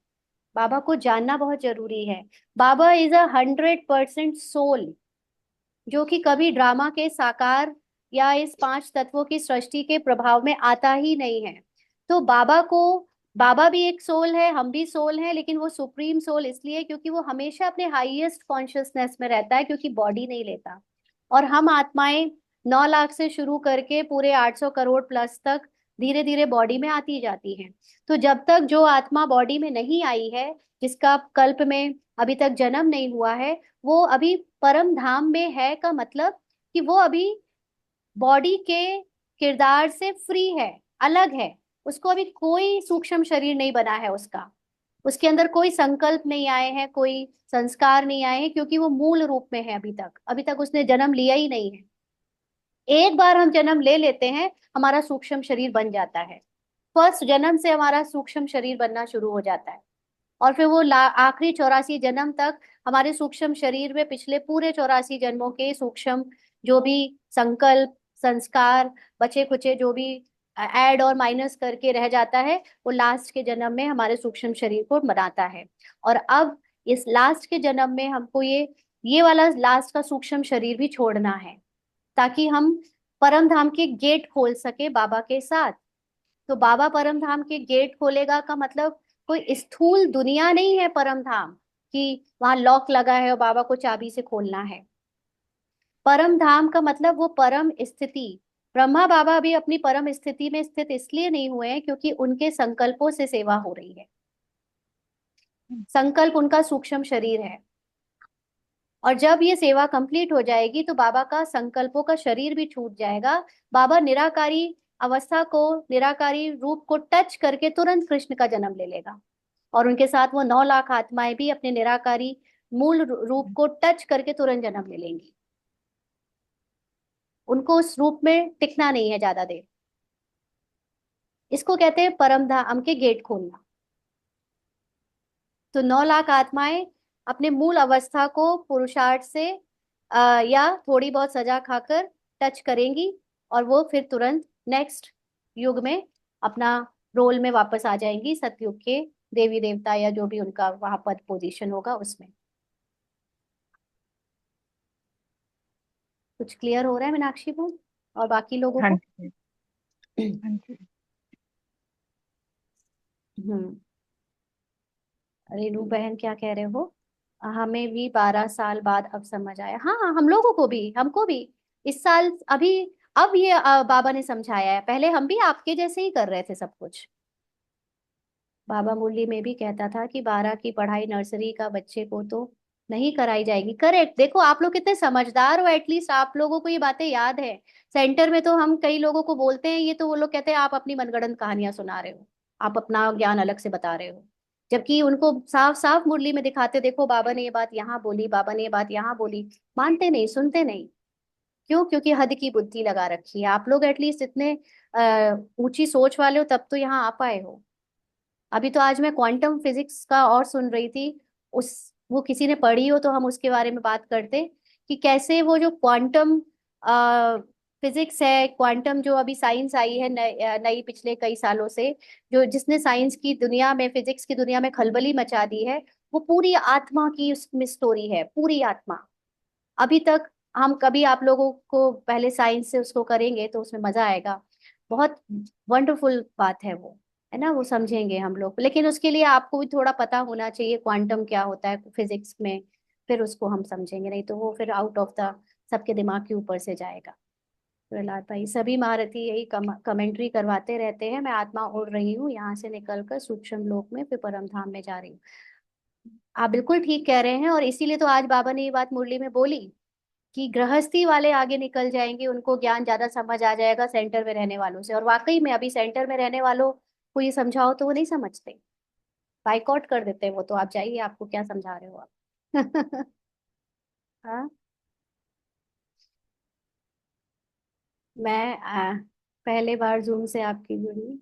बाबा को जानना बहुत जरूरी है। बाबा इज 100% सोल, जो कि कभी ड्रामा के साकार या इस पांच तत्वों की सृष्टि के प्रभाव में आता ही नहीं है। तो बाबा को, बाबा भी एक सोल है, हम भी सोल हैं, लेकिन वो सुप्रीम सोल इसलिए क्योंकि वो हमेशा अपने हाईएस्ट कॉन्शियसनेस में रहता है, क्योंकि बॉडी नहीं लेता। और हम आत्माएं 9 लाख से शुरू करके पूरे 800 करोड़ प्लस तक धीरे धीरे बॉडी में आती जाती हैं। तो जब तक जो आत्मा बॉडी में नहीं आई है, जिसका कल्प में अभी तक जन्म नहीं हुआ है, वो अभी परम धाम में है, का मतलब कि वो अभी बॉडी के किरदार से फ्री है, अलग है। उसको अभी कोई सूक्ष्म शरीर नहीं बना है उसका, उसके अंदर कोई संकल्प नहीं आए हैं, कोई संस्कार नहीं आए हैं, क्योंकि वो मूल रूप में है। अभी तक उसने जन्म लिया ही नहीं है। एक बार हम जन्म ले लेते हैं, हमारा सूक्ष्म शरीर बन जाता है। फर्स्ट जन्म से हमारा सूक्ष्म शरीर बनना शुरू हो जाता है। और फिर वो आखिरी 84 जन्म तक हमारे सूक्ष्म शरीर में पिछले पूरे 84 जन्मों के सूक्ष्म जो भी संकल्प, संस्कार, बचे खुचे जो भी ऐड और माइनस करके रह जाता है, वो लास्ट के जन्म में हमारे सूक्ष्म शरीर को बनाता है। और अब इस लास्ट के जन्म में हमको ये वाला लास्ट का सूक्ष्म शरीर भी छोड़ना है, ताकि हम परम धाम के गेट खोल सके बाबा के साथ। तो बाबा परम धाम के गेट खोलेगा का मतलब कोई स्थूल दुनिया नहीं है परम धाम, कि वहां लॉक लगा है और बाबा को चाबी से खोलना है। परम धाम का मतलब वो परम स्थिति। ब्रह्मा बाबा भी अपनी परम स्थिति में स्थित इसलिए नहीं हुए हैं क्योंकि उनके संकल्पों से सेवा हो रही है। संकल्प उनका सूक्ष्म शरीर है। और जब ये सेवा कंप्लीट हो जाएगी तो बाबा का संकल्पों का शरीर भी छूट जाएगा। बाबा निराकारी अवस्था को, निराकारी रूप को टच करके तुरंत कृष्ण का जन्म ले लेगा। और उनके साथ वो 9 लाख आत्माएं भी अपने निराकारी मूल रूप को टच करके तुरंत जन्म ले लेंगी। उनको उस रूप में टिकना नहीं है ज्यादा देर। इसको कहते हैं परम धाम के गेट खोलना। तो 9 लाख आत्माएं अपने मूल अवस्था को पुरुषार्थ से या थोड़ी बहुत सजा खाकर टच करेंगी, और वो फिर तुरंत नेक्स्ट युग में अपना रोल में वापस आ जाएंगी, सतयुग के देवी देवता या जो भी उनका वहां पद पोजीशन होगा उसमें। कुछ क्लियर हो रहा है मीनाक्षी को और बाकी लोगों हाँ को? जी। हाँ जी। हम्म। रेनू बहन क्या कह रहे हो? हमें भी 12 साल बाद अब समझ आया। हाँ, हम लोगों को भी, हमको भी इस साल अभी, अब ये बाबा ने समझाया है। पहले हम भी आपके जैसे ही कर रहे थे सब कुछ। बाबा मुरली में भी कहता था कि 12 की पढ़ाई नर्सरी का बच्चे को तो नहीं कराई जाएगी। करेक्ट। देखो आप लोग कितने समझदार हो, एटलीस्ट आप लोगों को ये बातें याद है। सेंटर में तो हम कई लोगों को बोलते हैं ये, तो वो लोग कहते हैं आप अपनी मनगढ़ंत कहानियां सुना रहे हो, आप अपना ज्ञान अलग से बता रहे हो। जबकि उनको साफ साफ मुरली में दिखाते, देखो बाबा ने ये बात यहाँ बोली, बाबा ने ये बात यहाँ बोली। मानते नहीं, सुनते नहीं। क्यों? क्योंकि हद की बुद्धि लगा रखी है। आप लोग एटलीस्ट इतने ऊंची सोच वाले हो, तब तो यहाँ आ पाए हो। अभी तो आज मैं क्वांटम फिजिक्स का और सुन रही थी, उस वो किसी ने पढ़ी हो तो हम उसके बारे में बात करते, कि कैसे वो जो क्वांटम फिजिक्स है, क्वांटम जो अभी साइंस आई है नई पिछले कई सालों से, जो जिसने साइंस की दुनिया में, फिजिक्स की दुनिया में खलबली मचा दी है, वो पूरी आत्मा की उसमें स्टोरी है, पूरी आत्मा। अभी तक हम कभी आप लोगों को पहले साइंस से उसको करेंगे तो उसमें मजा आएगा। बहुत वंडरफुल बात है वो, है ना, वो समझेंगे हम लोग, लेकिन उसके लिए आपको भी थोड़ा पता होना चाहिए क्वांटम क्या होता है फिजिक्स में, फिर उसको हम समझेंगे, नहीं तो वो फिर आउट ऑफ द सबके दिमाग के ऊपर से जाएगा। प्रहलाद भाई, सभी महारथी यही कमेंट्री करवाते रहते हैं, मैं आत्मा उड़ रही हूँ यहाँ से निकलकर सूक्ष्म लोक में, फिर परम धाम में जा रही हूँ। आप बिल्कुल ठीक कह रहे हैं, और इसीलिए तो आज बाबा ने ये बात मुरली में बोली कि गृहस्थी वाले आगे निकल जाएंगे, उनको ज्ञान ज्यादा समझ आ जाएगा सेंटर में रहने वालों से। और वाकई में अभी सेंटर में रहने वालों को ये समझाओ तो वो नहीं समझते, बाइकआउट कर देते हैं वो तो, आप जाइए, आपको क्या समझा रहे हो आप। हाँ। मैं पहले बार जूम से आपकी जुड़ी,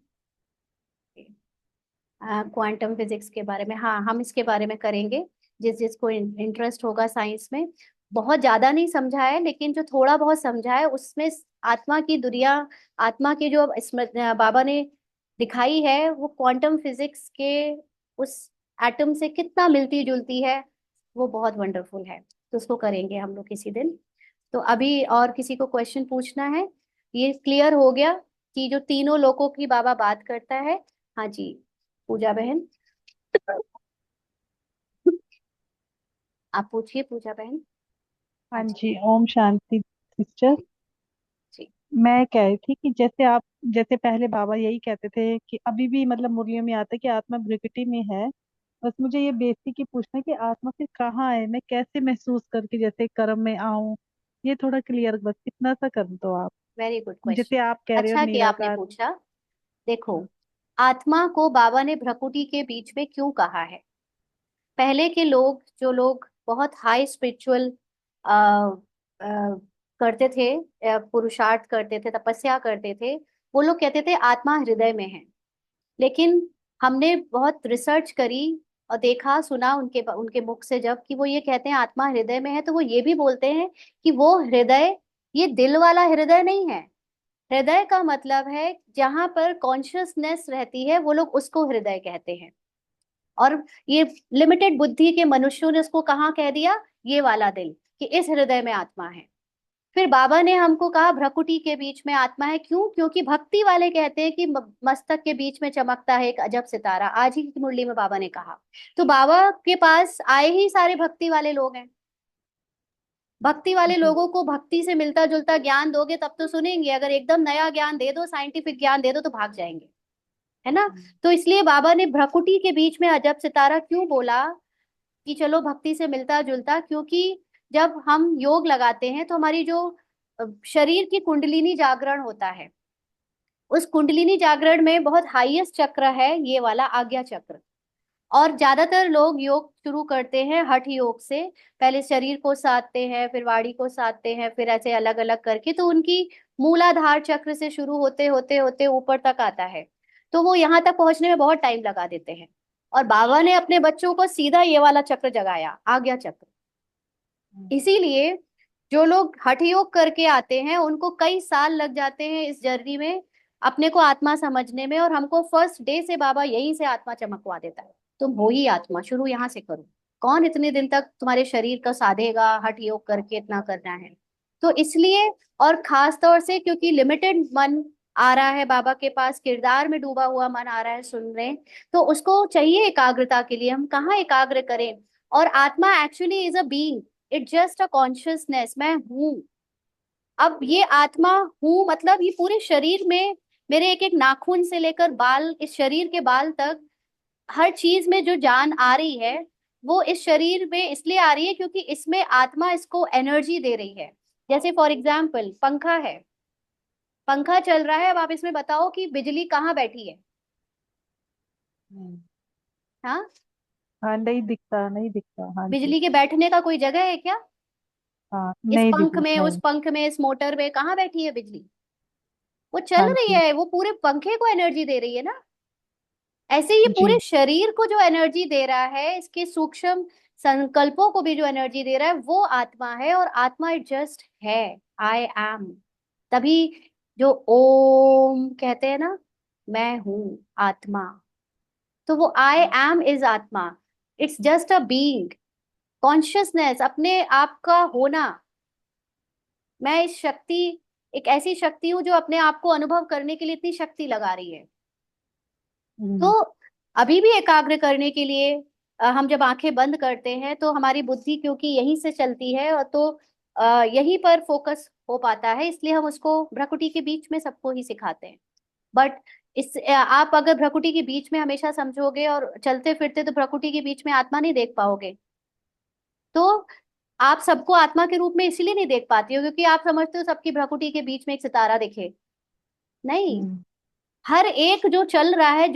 क्वांटम फिजिक्स के बारे में, हाँ हम इसके बारे में करेंगे। जिस जिसको इंटरेस्ट होगा साइंस में, बहुत ज्यादा नहीं समझा है, लेकिन जो थोड़ा बहुत समझा है उसमें आत्मा की दुनिया, आत्मा की जो बाबा ने दिखाई है, वो क्वांटम फिजिक्स के उस एटम से कितना मिलती जुलती है, वो बहुत वंडरफुल है। तो उसको करेंगे हम लोग किसी दिन। तो अभी और किसी को क्वेश्चन पूछना है? ये क्लियर हो गया कि जो तीनों लोगों की बाबा बात करता है। हाँ जी, पूजा बहन, आप पूछिए पूजा बहन। हाँ हाँ जी। जी, ओम शांति सिस्टर। जी। मैं कह रही थी कि जैसे पहले बाबा यही कहते थे कि अभी भी मतलब मुरलियों में आता है कि आत्मा प्रकृति में है। बस मुझे ये बेसिक ही पूछना है कि आत्मा फिर कहाँ है, मैं कैसे महसूस करके जैसे कर्म में आऊं। ये थोड़ा क्लियर बस इतना सा कर दो आप। वेरी गुड जैसे क्वेश्चन। आप कह रहे हो अच्छा कि आपने निराकार। पूछा। देखो, हाँ। आत्मा को बाबा ने भ्रकुटी के बीच में क्यों कहा है? पहले के लोग, जो लोग बहुत हाई स्पिरिचुअल करते थे, पुरुषार्थ करते थे, तपस्या करते थे, वो लोग कहते थे आत्मा हृदय में है। लेकिन हमने बहुत रिसर्च करी और देखा सुना उनके उनके मुख से, जब कि वो ये कहते हैं आत्मा हृदय में है, तो वो ये भी बोलते हैं कि वो हृदय, ये दिल वाला हृदय नहीं है। हृदय का मतलब है जहां पर कॉन्शियसनेस रहती है, वो लोग उसको हृदय कहते हैं। और ये लिमिटेड बुद्धि के मनुष्यों ने उसको कहाँ कह दिया, ये वाला दिल, कि इस हृदय में आत्मा है। फिर बाबा ने हमको कहा भ्रकुटी के बीच में आत्मा है, क्यों? क्योंकि भक्ति वाले कहते हैं कि मस्तक के बीच में चमकता है एक अजब सितारा, आज ही की मुरली में बाबा ने कहा। तो बाबा के पास आए ही सारे भक्ति वाले लोग हैं। भक्ति वाले जी। लोगों को भक्ति से मिलता जुलता ज्ञान दोगे तब तो सुनेंगे, अगर एकदम नया ज्ञान दे दो, साइंटिफिक ज्ञान दे दो, तो भाग जाएंगे, है ना। तो इसलिए बाबा ने भ्रकुटी के बीच में अजब सितारा क्यों बोला, कि चलो भक्ति से मिलता जुलता, क्योंकि जब हम योग लगाते हैं तो हमारी जो शरीर की कुंडलिनी जागरण होता है, उस कुंडलिनी जागरण में बहुत हाईएस्ट चक्र है ये वाला आज्ञा चक्र। और ज्यादातर लोग योग शुरू करते हैं हठ योग से, पहले शरीर को साधते हैं, फिर वाणी को साधते हैं, फिर ऐसे अलग अलग करके, तो उनकी मूलाधार चक्र से शुरू होते होते होते ऊपर तक आता है। तो वो यहाँ तक पहुंचने में बहुत टाइम लगा देते हैं। और बाबा ने अपने बच्चों को सीधा ये वाला चक्र जगाया, आज्ञा चक्र। इसीलिए जो लोग हठ योग करके आते हैं उनको कई साल लग जाते हैं इस जर्नी में, अपने को आत्मा समझने में। और हमको फर्स्ट डे से बाबा यहीं से आत्मा चमकवा देता है, तुम हो ही आत्मा, शुरू यहाँ से करो। कौन इतने दिन तक तुम्हारे शरीर का साधेगा, हठ योग करके इतना करना है। तो इसलिए, और खास तौर से क्योंकि लिमिटेड मन आ रहा है बाबा के पास, किरदार में डूबा हुआ मन आ रहा है सुन रहे, तो उसको चाहिए एकाग्रता के लिए, हम कहाँ एकाग्र करें। और आत्मा actually is a being, it just a consciousness, मैं हूं। अब ये आत्मा हूं मतलब ये पूरे शरीर में, मेरे एक एक नाखून से लेकर बाल, इस शरीर के बाल तक, हर चीज में जो जान आ रही है, वो इस शरीर में इसलिए आ रही है क्योंकि इसमें आत्मा इसको एनर्जी दे रही है। जैसे फॉर एग्जाम्पल पंखा है, पंखा चल रहा है, अब आप इसमें बताओ कि बिजली कहाँ बैठी है? हम्म। हाँ, हाँ, नहीं दिखता नहीं दिखता, हाँ जी। बिजली के बैठने का कोई जगह है क्या? हाँ, इस नहीं पंख दीदी में, उस नहीं। पंख में, इस मोटर में कहाँ बैठी है बिजली? वो चल हाँ रही जी। है, वो पूरे पंखे को एनर्जी दे रही है ना, ऐसे ये पूरे जी। शरीर को जो एनर्जी दे रहा है, इसके सूक्ष्म संकल्पों को भी जो एनर्जी दे रहा है, वो आत्मा है। और आत्मा इट जस्ट है, आई एम। तभी जो ओम कहते हैं ना, मैं हूं आत्मा, तो वो आई एम इज आत्मा। It's just a being, consciousness, अपने आप का होना। मैं इस शक्ति, एक ऐसी शक्ति हूं जो अपने आप को अनुभव करने के लिए इतनी शक्ति लगा रही है। तो हम्म। अभी भी एकाग्र करने के लिए हम जब आंखें बंद करते हैं तो हमारी बुद्धि क्योंकि यहीं से चलती है, और तो यहीं पर फोकस हो पाता है, इसलिए हम उसको भ्रकुटी के बीच में सबको ही सिखाते हैं। बट आप अगर भ्रकुटी के बीच में हमेशा समझोगे और चलते फिरते, तो भ्रकुटी के बीच में आत्मा नहीं देख पाओगे। तो आप सबको आत्मा के रूप में इसलिए नहीं देख पाती हो क्योंकि आप समझते हो सबकी भ्रकुटी के बीच में एक सितारा दिखे। नहीं, हम्म। हर एक जो चल रहा है,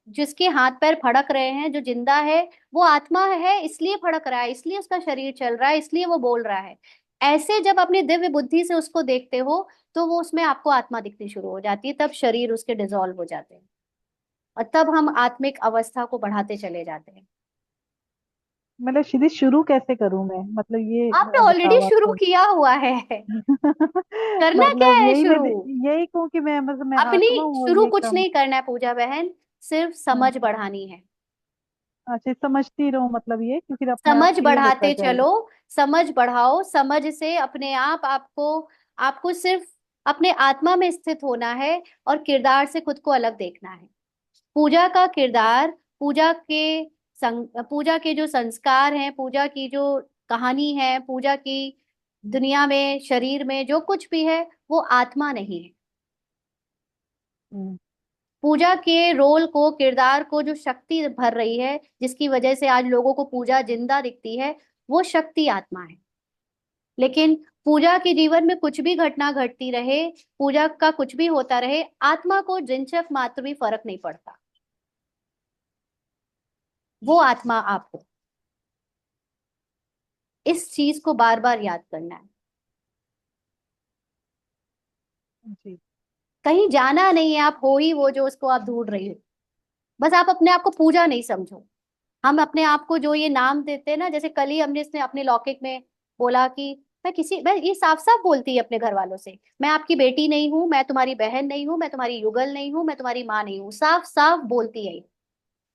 जिसके हाथ पैर फड़क रहे हैं, जो जिंदा है, वो आत्मा है, इसलिए फड़क रहा है, इसलिए उसका शरीर चल रहा है, इसलिए वो बोल रहा है। ऐसे जब अपनी दिव्य बुद्धि से उसको देखते हो, तो वो उसमें आपको आत्मा दिखनी शुरू हो जाती है, तब शरीर उसके डिसॉल्व हो जाते हैं, और तब हम आत्मिक अवस्था को बढ़ाते चले जाते हैं। मतलब सीधी शुरू कैसे करूं मैं, मतलब ये आपने ऑलरेडी बताओ आप शुरू तो। किया हुआ है। करना क्या मतलब है यही मैं शुरू? यही कहूँ कि मैं मतलब मैं अपनी आत्मा हूँ और शुरू ये कुछ काम। नहीं करना है पूजा बहन, सिर्फ हम्म। समझ बढ़ानी है। अच्छा, समझती रहूं मतलब ये, कि फिर अपने आप समझ क्लियर होता बढ़ाते जाएगा। चलो, समझ बढ़ाओ, समझ से अपने आप आपको, आपको सिर्फ अपने आत्मा में स्थित होना है, और किरदार से खुद को अलग देखना है। पूजा का किरदार, पूजा के जो संस्कार हैं, पूजा की जो कहानी है, पूजा की दुनिया में, शरीर में जो कुछ भी है, वो आत्मा नहीं है। हम्म। पूजा के रोल को, किरदार को जो शक्ति भर रही है, जिसकी वजह से आज लोगों को पूजा जिंदा दिखती है, वो शक्ति आत्मा है। लेकिन पूजा के जीवन में कुछ भी घटना घटती रहे, पूजा का कुछ भी होता रहे, आत्मा को जिंचक मात्र भी फर्क नहीं पड़ता। वो आत्मा आप हो। इस चीज को बार बार याद करना है। जी। कहीं जाना नहीं है, आप हो ही वो जो उसको आप ढूंढ रही हो। बस आप अपने आप को पूजा नहीं समझो। हम अपने आप को जो ये नाम देते हैं ना, जैसे कल ही हमने इसने अपने लौकिक में बोला कि मैं ये साफ साफ बोलती है अपने घर वालों से, मैं आपकी बेटी नहीं हूं, मैं तुम्हारी बहन नहीं हूं, मैं तुम्हारी युगल नहीं हूं, मैं तुम्हारी माँ नहीं हूं, साफ साफ बोलती है ये।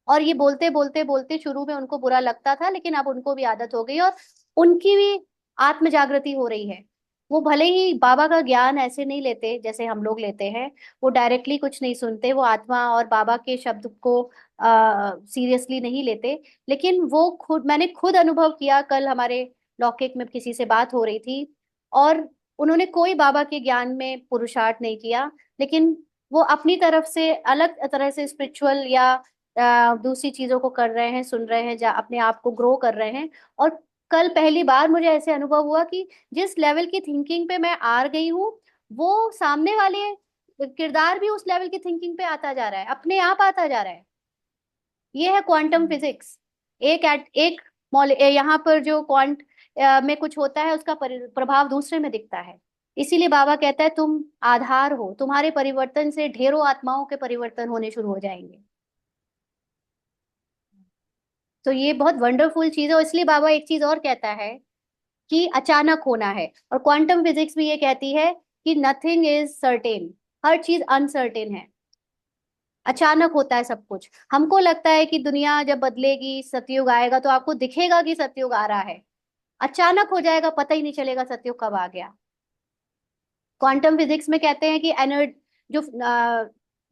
और ये बोलते बोलते बोलते शुरू में उनको बुरा लगता था, लेकिन अब उनको भी आदत हो गई, और उनकी भी आत्म जागृति हो रही है। वो भले ही बाबा का ज्ञान ऐसे नहीं लेते जैसे हम लोग लेते हैं, वो डायरेक्टली कुछ नहीं सुनते, वो आत्मा और बाबा के शब्द को सीरियसली नहीं लेते, लेकिन वो खुद, मैंने खुद अनुभव किया। कल हमारे लौकिक में किसी से बात हो रही थी, और उन्होंने कोई बाबा के ज्ञान में पुरुषार्थ नहीं किया, लेकिन वो अपनी तरफ से अलग तरह से स्पिरिचुअल या दूसरी चीजों को कर रहे हैं, सुन रहे हैं, अपने आप को ग्रो कर रहे हैं। और कल पहली बार मुझे ऐसे अनुभव हुआ कि जिस लेवल की थिंकिंग पे मैं आ गई हूँ, वो सामने वाले किरदार भी उस लेवल की थिंकिंग पे आता जा रहा है, अपने आप आता जा रहा है। ये है क्वांटम हम्म। फिजिक्स। एक यहाँ पर जो क्वांट में कुछ होता है, उसका प्रभाव दूसरे में दिखता है। इसीलिए बाबा कहता है तुम आधार हो, तुम्हारे परिवर्तन से ढेरों आत्माओं के परिवर्तन होने शुरू हो जाएंगे। तो ये बहुत वंडरफुल चीज है, और इसलिए बाबा एक चीज और कहता है कि अचानक होना है। और क्वांटम फिजिक्स भी ये कहती है कि नथिंग इज सर्टेन, हर चीज अनसर्टेन है। अचानक होता है सब कुछ। हमको लगता है कि दुनिया जब बदलेगी, सतयुग आएगा, तो आपको दिखेगा कि सतयुग आ रहा है। अचानक हो जाएगा, पता ही नहीं चलेगा सतयुग कब आ गया। क्वांटम फिजिक्स में कहते हैं कि एनर्जी, जो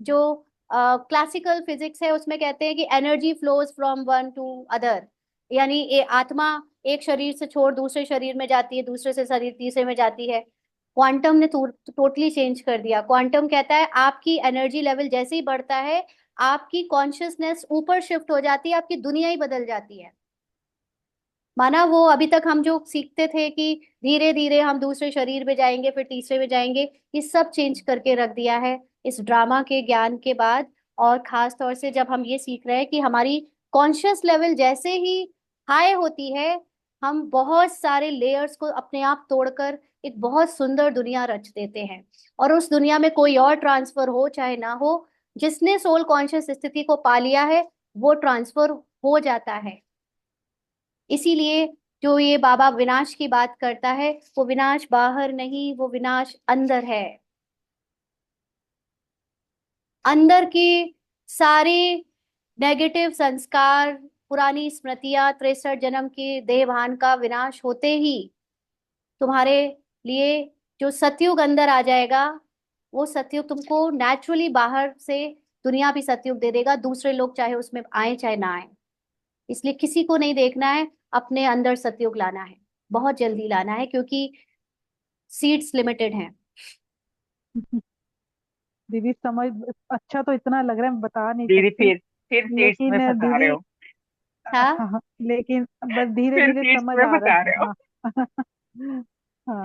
जो क्लासिकल फिजिक्स है उसमें कहते हैं कि energy flows from one two other, यानी आत्मा एक शरीर से छोड़ दूसरे शरीर में जाती है, दूसरे से शरीर तीसरे में जाती है। क्वांटम ने टोटली चेंज कर दिया। क्वांटम कहता है आपकी एनर्जी लेवल जैसे ही बढ़ता है, आपकी कॉन्शियसनेस ऊपर शिफ्ट हो जाती है, आपकी दुनिया ही बदल जाती है। माना वो अभी तक हम जो सीखते थे कि धीरे धीरे हम दूसरे शरीर में जाएंगे, फिर तीसरे में जाएंगे, ये सब चेंज करके रख दिया है इस ड्रामा के ज्ञान के बाद। और खास तौर से जब हम ये सीख रहे हैं कि हमारी कॉन्शियस लेवल जैसे ही हाई होती है, हम बहुत सारे लेयर्स को अपने आप तोड़कर एक बहुत सुंदर दुनिया रच देते हैं। और उस दुनिया में कोई और ट्रांसफर हो चाहे ना हो, जिसने सोल कॉन्शियस स्थिति को पा लिया है वो ट्रांसफर हो जाता है। इसीलिए जो ये बाबा विनाश की बात करता है, वो विनाश बाहर नहीं, वो विनाश अंदर है। अंदर के सारे नेगेटिव संस्कार, पुरानी स्मृतियां, 63 जन्म के देहभान का विनाश होते ही तुम्हारे लिए जो सतयुग अंदर आ जाएगा, वो सतयुग तुमको नेचुरली बाहर से दुनिया भी सतयुग दे देगा, दूसरे लोग चाहे उसमें आए चाहे ना आए। इसलिए किसी को नहीं देखना है, अपने अंदर सतयुग लाना है, बहुत जल्दी लाना है, क्योंकि सीट्स लिमिटेड हैं। दीदी समझ, अच्छा तो इतना लग रहा है, मैं बता नहीं दीदी सकती। फिर सीट्स में लेकिन फंसा रहे दीदी, हो। हाँ। हाँ, लेकिन बस धीरे फिर धीरे सीट्स समझ में आ रहा फंसा है। रहे हो। हाँ। हाँ।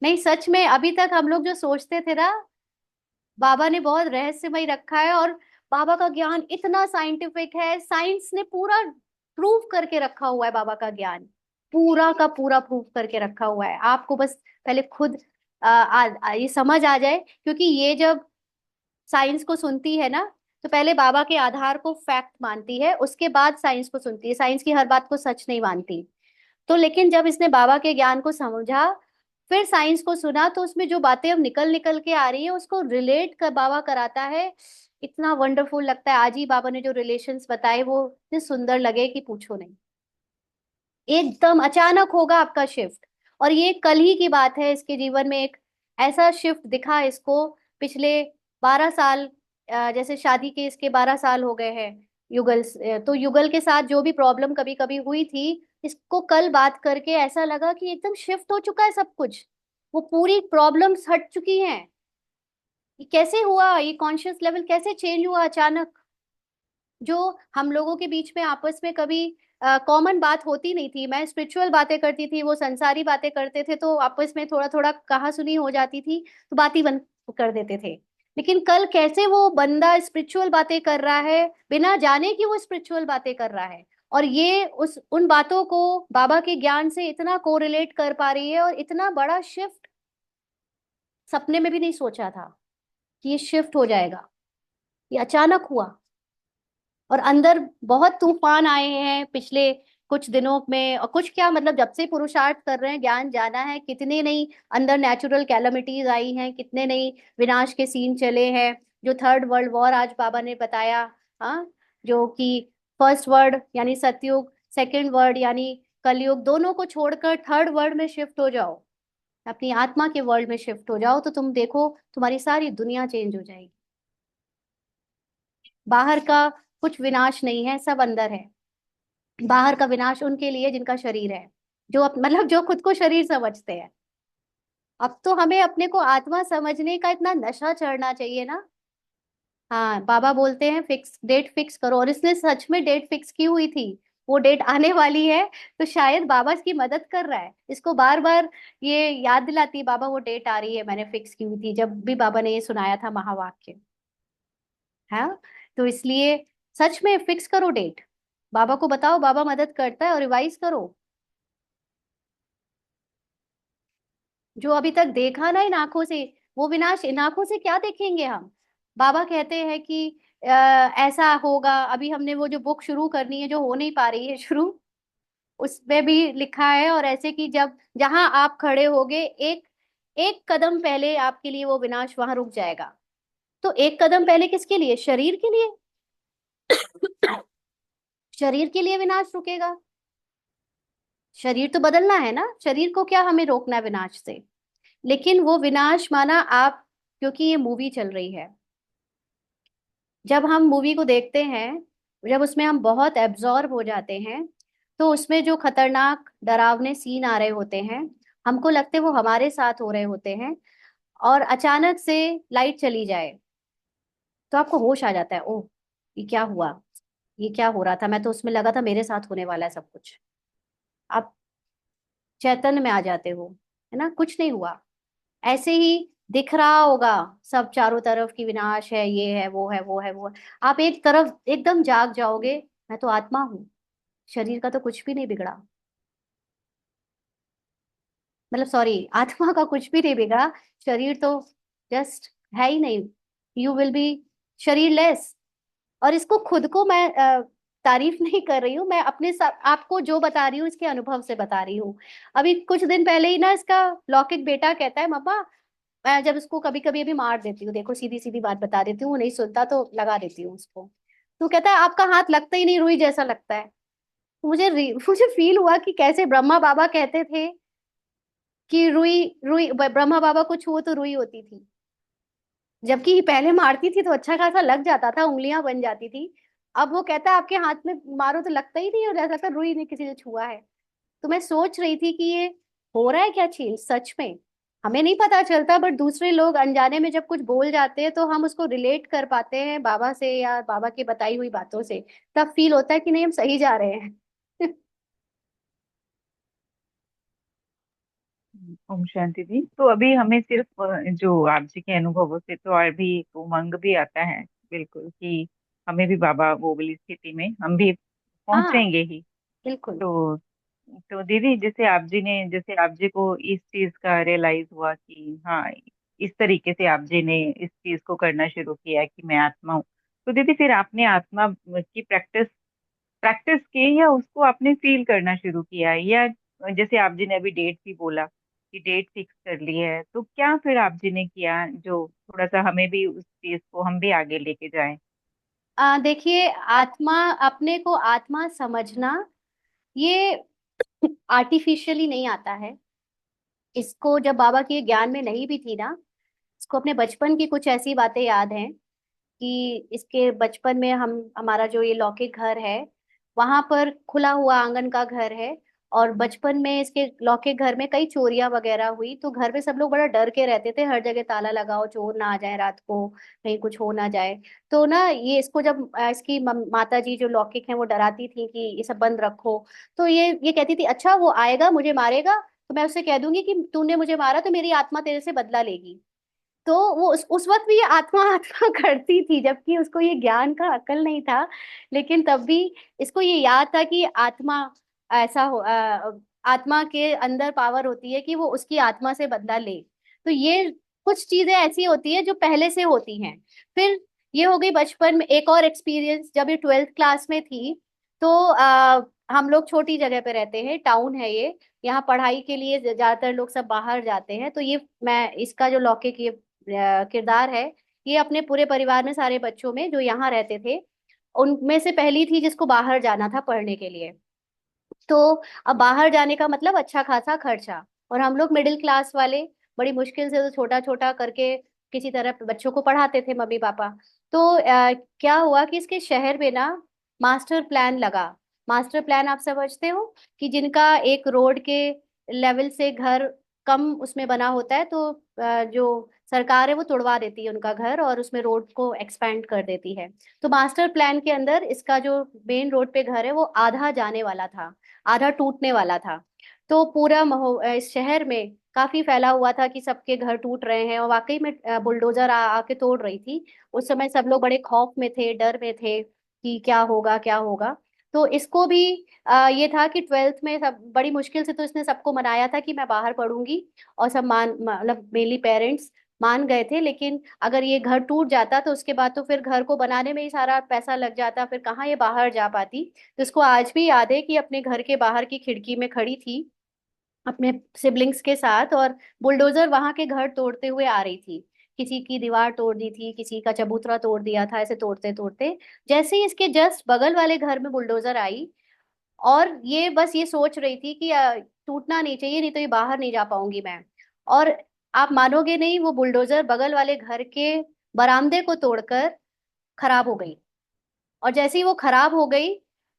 नहीं, सच में अभी तक हम लोग जो सोचते थे ना, बाबा ने बहुत रहस्यमय रखा है। और बाबा का ज्ञान इतना साइंटिफिक है, साइंस ने पूरा प्रूव करके रखा हुआ है। बाबा का ज्ञान पूरा का पूरा प्रूव करके रखा हुआ है। आपको बस पहले खुद ये समझ आ जाए, क्योंकि ये जब साइंस को सुनती है ना, तो पहले बाबा के आधार को फैक्ट मानती है, उसके बाद साइंस को सुनती है। साइंस की हर बात को सच नहीं मानती। तो लेकिन जब इसने बाबा के ज्ञान को समझा, फिर साइंस को सुना, तो उसमें जो बातें अब निकल निकल के आ रही है उसको रिलेट कर बाबा कराता है। इतना वंडरफुल लगता है। आज ही बाबा ने जो रिलेशंस बताए वो इतने सुंदर लगे कि पूछो नहीं। एकदम अचानक होगा आपका शिफ्ट। और ये कल ही की बात है, इसके जीवन में एक ऐसा शिफ्ट दिखा इसको। पिछले 12 साल, जैसे शादी के इसके 12 साल हो गए हैं युगल तो युगल के साथ जो भी प्रॉब्लम कभी कभी हुई थी, इसको कल बात करके ऐसा लगा कि एकदम शिफ्ट हो चुका है सब कुछ। वो पूरी प्रॉब्लम्स हट चुकी हैं। ये कैसे हुआ, ये कॉन्शियस लेवल कैसे चेंज हुआ अचानक। जो हम लोगों के बीच में आपस में कभी कॉमन बात होती नहीं थी, मैं स्पिरिचुअल बातें करती थी, वो संसारी बातें करते थे, तो आपस में थोड़ा थोड़ा कहा सुनी हो जाती थी, तो बात ही बंद कर देते थे। लेकिन कल कैसे वो बंदा स्पिरिचुअल बातें कर रहा है, बिना जाने कि वो स्पिरिचुअल बातें कर रहा है। और ये उस उन बातों को बाबा के ज्ञान से इतना कोरिलेट कर पा रही है, और इतना बड़ा शिफ्ट सपने में भी नहीं सोचा था कि ये शिफ्ट हो जाएगा। ये अचानक हुआ। और अंदर बहुत तूफान आए हैं पिछले कुछ दिनों में, और कुछ क्या मतलब जब से पुरुषार्थ कर रहे हैं, ज्ञान जाना है, कितने नई अंदर नेचुरल कैलामिटीज आई हैं, कितने नई विनाश के सीन चले हैं। जो थर्ड वर्ल्ड वॉर आज बाबा ने बताया, हाँ, जो कि फर्स्ट वर्ल्ड यानी सतयुग, सेकंड वर्ल्ड यानी कलयुग, दोनों को छोड़कर थर्ड वर्ल्ड में शिफ्ट हो जाओ, अपनी आत्मा के वर्ल्ड में शिफ्ट हो जाओ, तो तुम देखो तुम्हारी सारी दुनिया चेंज हो जाएगी। बाहर का कुछ विनाश नहीं है, सब अंदर है। बाहर का विनाश उनके लिए जिनका शरीर है, जो मतलब जो खुद को शरीर समझते हैं। अब तो हमें अपने को आत्मा समझने का इतना नशा चढ़ना चाहिए ना। हाँ, बाबा बोलते हैं फिक्स डेट फिक्स करो, और इसने सच में डेट फिक्स की हुई थी। वो डेट आने वाली है, तो शायद बाबा इसकी मदद कर रहा है, इसको बार बार ये याद दिलाती है, बाबा वो डेट आ रही है, मैंने फिक्स की हुई थी, जब भी बाबा ने ये सुनाया था महावाक्य। है, तो इसलिए सच में फिक्स करो डेट, बाबा को बताओ, बाबा मदद करता है, और रिवाइज करो। जो अभी तक देखा ना इन आंखों से, वो विनाश इन आंखों से क्या देखेंगे हम। बाबा कहते हैं कि ऐसा होगा। अभी हमने वो जो बुक शुरू करनी है, जो हो नहीं पा रही है शुरू, उसमें भी लिखा है, और ऐसे कि जब जहां आप खड़े होगे, एक एक कदम पहले आपके लिए वो विनाश वहां रुक जाएगा। तो एक कदम पहले किसके लिए, शरीर के लिए। शरीर के लिए विनाश रुकेगा। शरीर तो बदलना है ना, शरीर को क्या हमें रोकना है विनाश से। लेकिन वो विनाश माना आप, क्योंकि ये मूवी चल रही है, जब हम मूवी को देखते हैं, जब उसमें हम बहुत एब्जॉर्ब हो जाते हैं, तो उसमें जो खतरनाक डरावने सीन आ रहे होते हैं, हमको लगते हैं वो हमारे साथ हो रहे होते हैं। और अचानक से लाइट चली जाए, तो आपको होश आ जाता है, ओह ये क्या हुआ, ये क्या हो रहा था, मैं तो उसमें लगा था मेरे साथ होने वाला है सब कुछ। आप चैतन्य में आ जाते हो, है ना, कुछ नहीं हुआ। ऐसे ही दिख रहा होगा सब चारों तरफ की विनाश है, ये है, वो है, वो है, वो है। आप एक तरफ एकदम जाग जाओगे, मैं तो आत्मा हूँ, शरीर का तो कुछ भी नहीं बिगड़ा। मतलब सॉरी, आत्मा का कुछ भी नहीं बिगड़ा, शरीर तो जस्ट है ही नहीं। यू विल बी शरीरलेस। और इसको खुद को मैं तारीफ नहीं कर रही हूँ, मैं अपने आपको जो बता रही हूँ इसके अनुभव से बता रही हूँ। अभी कुछ दिन पहले ही ना इसका लौकिक बेटा कहता है, मम्मा मैं जब इसको कभी कभी अभी मार देती हूँ, देखो सीधी सीधी बात बता देती हूँ, वो नहीं सुनता तो लगा देती हूँ उसको, तो कहता है आपका हाथ लगता ही नहीं, रुई जैसा लगता है। मुझे फील हुआ कि कैसे ब्रह्मा बाबा कहते थे कि रुई रुई ब्रह्मा बाबा को छुओ तो रुई होती थी, जबकि पहले मारती थी तो अच्छा खासा लग जाता था, उंगलियां बन जाती थी। अब वो कहता है आपके हाथ में मारो तो लगता ही नहीं, और ऐसा लगता है रुई ने किसी ने छुआ है। तो मैं सोच रही थी कि ये हो रहा है क्या चीज सच में, हमें नहीं पता चलता, बट दूसरे लोग अनजाने में जब कुछ बोल जाते हैं तो हम उसको रिलेट कर पाते हैं बाबा से या बाबा की बताई हुई बातों से, तब फील होता है कि नहीं हम सही जा रहे हैं। ओम शांति जी। तो अभी हमें सिर्फ जो आप जी के अनुभवों से तो और भी एक उमंग भी आता है, बिल्कुल, कि हमें भी बाबा वो वाली स्थिति में हम भी हाँ पहुंचेंगे ही। बिल्कुल। तो दीदी, जैसे आप जी को इस चीज का रियलाइज हुआ कि हाँ, इस तरीके से आप जी ने इस चीज को करना शुरू किया कि मैं आत्मा हूँ, तो दीदी फिर आपने आत्मा की प्रैक्टिस प्रैक्टिस की, या उसको आपने फील करना शुरू किया, या जैसे आप जी ने अभी डेट भी बोला कि डेट फिक्स कर ली है, तो क्या फिर आप जी ने किया जो थोड़ा सा हमें भी उस चीज को हम भी आगे लेके जाएं? देखिए, आत्मा, अपने को आत्मा समझना ये आर्टिफिशियली नहीं आता है। इसको जब बाबा के ज्ञान में नहीं भी थी ना, इसको अपने बचपन की कुछ ऐसी बातें याद हैं कि इसके बचपन में हम, हमारा जो ये लौकिक घर है, वहां पर खुला हुआ आंगन का घर है, और बचपन में इसके लौकिक घर में कई चोरियां वगैरह हुई, तो घर में सब लोग बड़ा डर के रहते थे, हर जगह ताला लगाओ चोर ना आ जाए रात को, कहीं कुछ हो ना जाए। तो ना ये इसको जब इसकी माता जी जो लौकिक हैं वो डराती थी कि ये सब बंद रखो, तो ये कहती थी अच्छा वो आएगा मुझे मारेगा, तो मैं उससे कह दूंगी कि तूने मुझे मारा तो मेरी आत्मा तेरे से बदला लेगी। तो वो उस वक्त भी ये आत्मा आत्मा करती थी, जबकि उसको ये ज्ञान का अकल नहीं था, लेकिन तब भी इसको ये याद था कि आत्मा ऐसा हो, आत्मा के अंदर पावर होती है कि वो उसकी आत्मा से बदला ले। तो ये कुछ चीजें ऐसी होती है जो पहले से होती हैं। फिर ये हो गई बचपन में। एक और एक्सपीरियंस, जब ये 12th क्लास में थी, तो हम लोग छोटी जगह पे रहते हैं, टाउन है ये, यहाँ पढ़ाई के लिए ज्यादातर लोग सब बाहर जाते हैं, तो ये मैं इसका जो लौकिक ये किरदार है, ये अपने पूरे परिवार में सारे बच्चों में जो यहाँ रहते थे उनमें से पहली थी जिसको बाहर जाना था पढ़ने के लिए। तो अब बाहर जाने का मतलब अच्छा खासा खर्चा, और हम लोग मिडिल क्लास वाले बड़ी मुश्किल से तो छोटा छोटा करके किसी तरह बच्चों को पढ़ाते थे मम्मी पापा। तो क्या हुआ कि इसके शहर में ना मास्टर प्लान लगा। मास्टर प्लान आप समझते हो कि जिनका एक रोड के लेवल से घर कम उसमें बना होता है, तो जो सरकार है वो तुड़वा देती है उनका घर और उसमें रोड को एक्सपेंड कर देती है। तो मास्टर प्लान के अंदर इसका जो मेन रोड पे घर है वो आधा जाने वाला था, आधा टूटने वाला था। तो पूरा इस शहर में काफी फैला हुआ था कि सबके घर टूट रहे हैं, और वाकई में बुलडोजर आके तोड़ रही थी। उस समय सब लोग बड़े खौफ में थे, डर में थे कि क्या होगा क्या होगा। तो इसको भी ये था कि 12th में सब बड़ी मुश्किल से तो इसने सबको मनाया था कि मैं बाहर पढ़ूंगी, और सब मतलब मेनली पेरेंट्स मान गए थे, लेकिन अगर ये घर टूट जाता तो उसके बाद तो फिर घर को बनाने में ही सारा पैसा लग जाता, फिर कहाँ ये बाहर जा पाती। तो इसको आज भी याद है कि अपने घर के बाहर की खिड़की में खड़ी थी अपने सिबलिंग्स के साथ, और बुलडोजर वहां के घर तोड़ते हुए आ रही थी। किसी की दीवार तोड़ दी थी, किसी का चबूतरा तोड़ दिया था, ऐसे तोड़ते तोड़ते जैसे ही इसके जस्ट बगल वाले घर में बुलडोजर आई, और ये बस ये सोच रही थी कि टूटना नहीं चाहिए, नहीं तो ये बाहर नहीं जा पाऊंगी मैं। और आप मानोगे नहीं, वो बुलडोजर बगल वाले घर के बरामदे को तोड़कर खराब हो गई। और जैसे ही वो खराब हो गई,